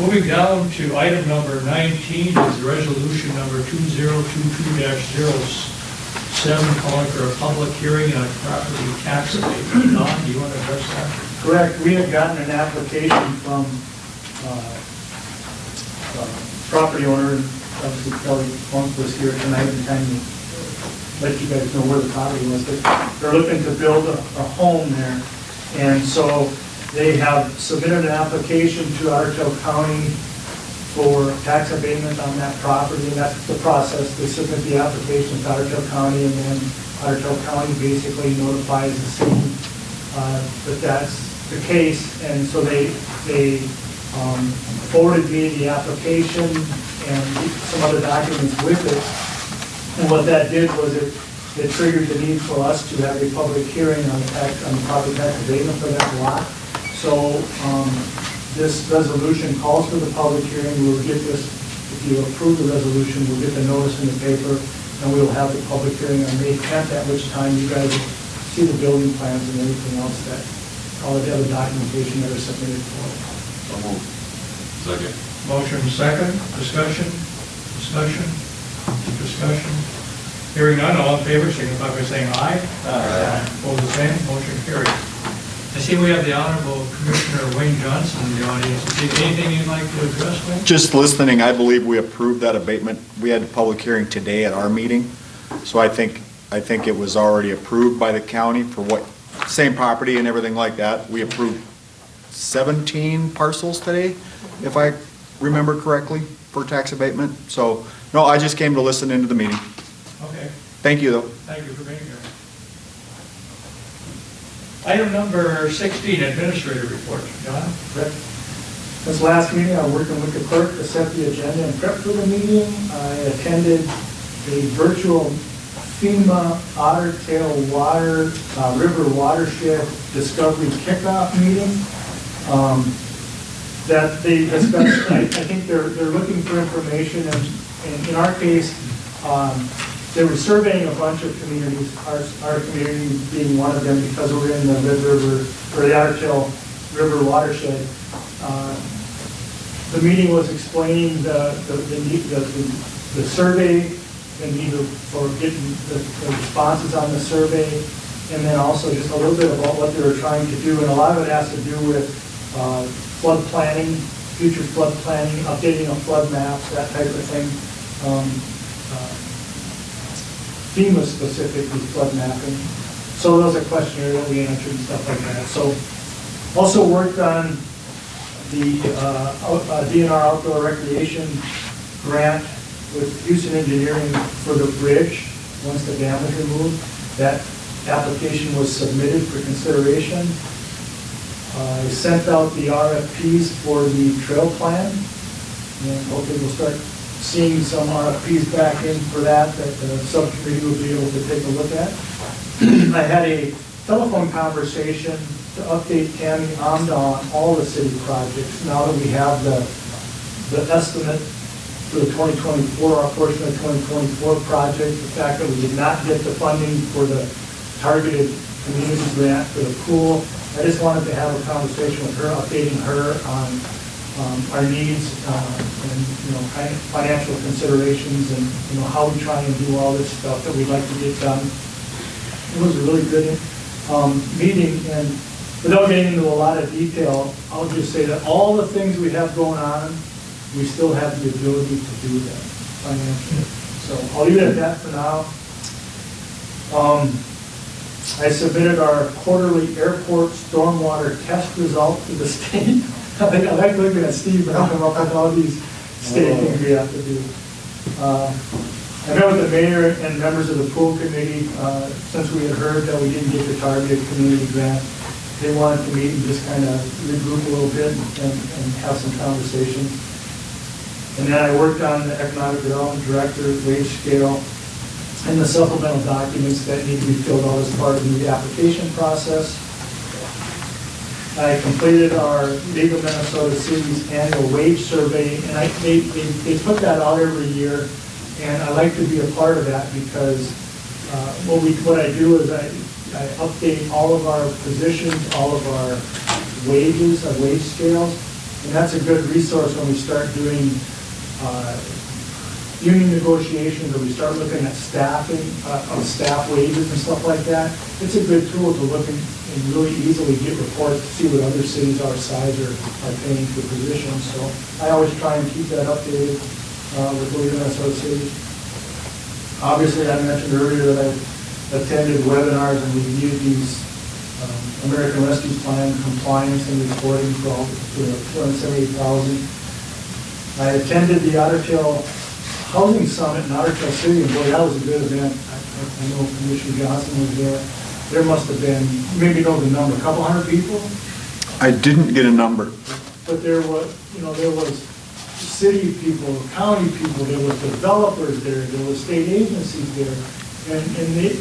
Moving down to item number 19 is resolution number 2022-07, calling for a public hearing on property tax abatement. Don, do you want to address that? Correct. We had gotten an application from property owner, obviously Kelly Funk was here tonight and kind of let you guys know where the property was, but they're looking to build a home there. And so they have submitted an application to Ottertail County for tax abatement on that property, and that's the process. They submit the application to Ottertail County, and then Ottertail County basically notifies the city that that's the case, and so they forwarded me the application and some other documents with it. And what that did was it triggered the need for us to have a public hearing on the property tax abatement for that lot. So this resolution calls for the public hearing. We will get this, if you approve the resolution, we'll get the notice in the paper, and we will have the public hearing on May 10th, at which time you guys will see the building plans and everything else all of the other documentation that are submitted for it. So moved. Second. Motion second, discussion. Hearing none, all in favor, signify by saying aye. Aye. Opposed, the same, motion carried. I see we have the Honorable Commissioner Wayne Johnson in the audience. Is there anything you'd like to address, Wayne? Just listening, I believe we approved that abatement. We had a public hearing today at our meeting, so I think it was already approved by the county for what, same property and everything like that. We approved 17 parcels today, if I remember correctly, for tax abatement. So, no, I just came to listen into the meeting. Okay. Thank you, though. Thank you for being here. Item number 16, Administrator Report. John? This last meeting, I was working with the clerk to set the agenda and prep for the meeting. I attended a virtual FEMA Ottertail River Watershed Discovery Kickoff meeting that they discussed. I think they're looking for information, and in our case, they were surveying a bunch of communities, our community being one of them because we're in the Red River, or the Ottertail River Watershed. The meeting was explaining the survey, the need for getting the responses on the survey, and then also just a little bit about what they were trying to do. And a lot of it has to do with flood planning, future flood planning, updating of flood maps, that type of thing. FEMA specifically flood mapping. So there was a questionnaire that we answered and stuff like that. So also worked on the DNR Outdoor Recreation Grant with Houston Engineering for the bridge once the dam is removed. That application was submitted for consideration. I sent out the RFPs for the trail plan, and hopefully we'll start seeing some RFPs back in for that the subcommittee will be able to take a look at. I had a telephone conversation to update Tammy Amda on all the city projects. Now that we have the estimate for the 2024, our portion of the 2024 project, the fact that we did not get the funding for the targeted community grant for the pool, I just wanted to have a conversation with her, updating her on our needs and kind of financial considerations and how we try and do all this stuff that we'd like to get done. It was a really good meeting, and without getting into a lot of detail, I'll just say that all the things we have going on, we still have the ability to do that financially. So I'll leave it at that for now. I submitted our quarterly airport stormwater test result to the state. I like looking at Steve and I come up with all these state things we have to do. I met with the mayor and members of the pool committee since we had heard that we didn't get the targeted community grant. They wanted to meet and just kind of regroup a little bit and have some conversations. And then I worked on the economic development director wage scale and the supplemental documents that need to be filled out as part of the application process. I completed our League of Minnesota Cities annual wage survey, and they put that out every year, and I like to be a part of that because what I do is I update all of our positions, all of our wages, our wage scales, and that's a good resource when we start doing union negotiations, or we start looking at staffing, staff wages and stuff like that. It's a good tool to look and really easily get reports to see what other cities our size are paying for positions. So I always try and keep that updated with the League of Minnesota Cities. Obviously, I mentioned earlier that I attended webinars and reviewed these American Rescue Plan compliance and reporting for all for 278,000. I attended the Otter Tail Housing Summit in Otter Tail City, and boy, that was a good event. I know Commissioner Johnson was there. There must have been, maybe know the number, a couple hundred people, I didn't get a number. but there was, there was city people, county people, there was developers there was state agencies there. And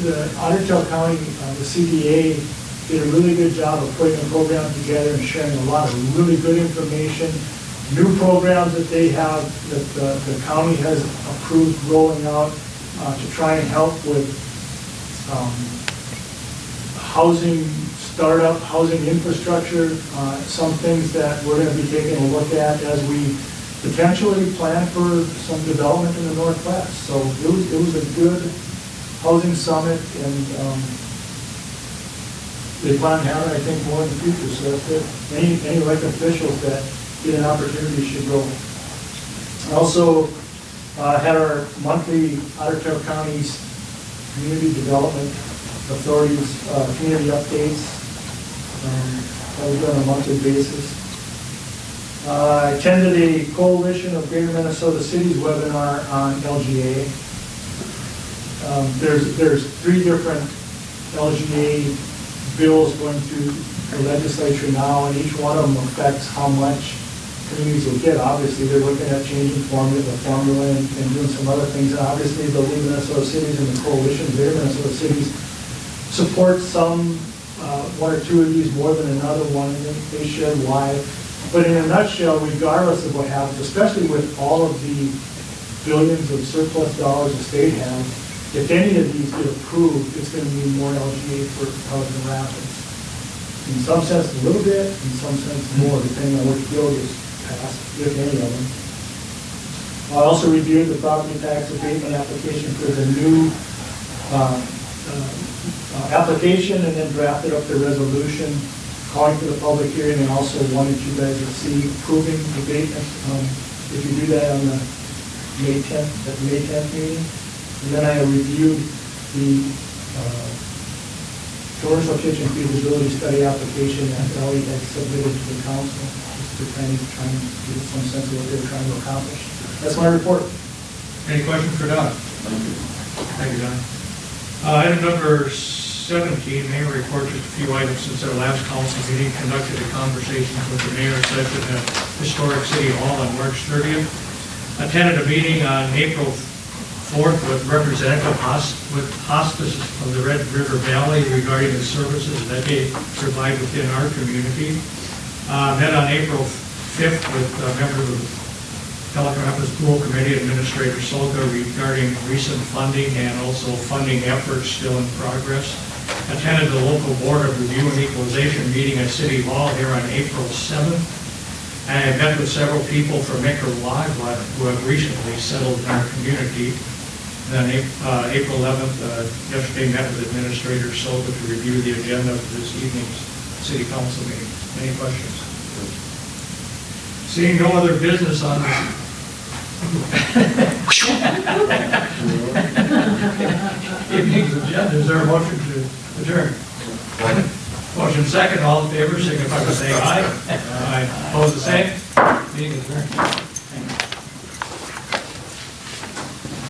the Otter Tail County, the CDA, did a really good job of putting a program together and sharing a lot of really good information. New programs that they have, that the county has approved rolling out to try and help with housing startup, housing infrastructure, some things that we're going to be taking a look at as we potentially plan for some development in the Northwest. So it was a good housing summit, and they plan on having, I think, more in the future, so that's good. Any elected officials that get an opportunity should go. I also had our monthly Otter Tail County's Community Development Authorities community updates. That was done on a monthly basis. I attended a Coalition of Greater Minnesota Cities webinar on LGA. There's 3 different LGA bills going through the legislature now, and each one of them affects how much communities will get. Obviously, they're looking at changing the formula and doing some other things. And obviously, the League of Minnesota Cities and the Coalition of Greater Minnesota Cities support some, 1 or 2 of these more than another one, and they share why. But in a nutshell, regardless of what happens, especially with all of the billions of surplus dollars the state has, if any of these get approved, it's going to mean more LGA for Pelican Rapids. In some sense, a little bit, in some sense, more, depending on which bill gets passed, if any of them. I also reviewed the property tax abatement application for the new application, and then drafted up the resolution calling for the public hearing, and also wanted you guys to see approving abatement. If you do that on the May 10th, at the May 10th meeting. And then I reviewed the commercial kitchen feasibility study application that Ellie had submitted to the council, just to kind of try and get some sense of what they were trying to accomplish. That's my report. Any questions for Don? Thank you, Don. Item number 17, mayor report, just a few items since our last council meeting. Conducted a conversation with the mayor's session at Historic City Hall on March 30th. Attended a meeting on April 4th with Representative with Hospice of the Red River Valley regarding the services that they provide within our community. Met on April 5th with members of the Pelican Rapids Pool Committee, Administrator Solka, regarding recent funding and also funding efforts still in progress. Attended the local Board of Review and Equalization meeting at City Hall here on April 7th. And I met with several people from Nicaragua who have recently settled in our community. Then April 11th, yesterday met with Administrator Solka to review the agenda for this evening's City Council meeting. Any questions? Seeing no other business on this evening's agenda, is there a motion to adjourn? Motion second, all in favor, signify by saying aye. Aye. Opposed, the same. Meeting is adjourned.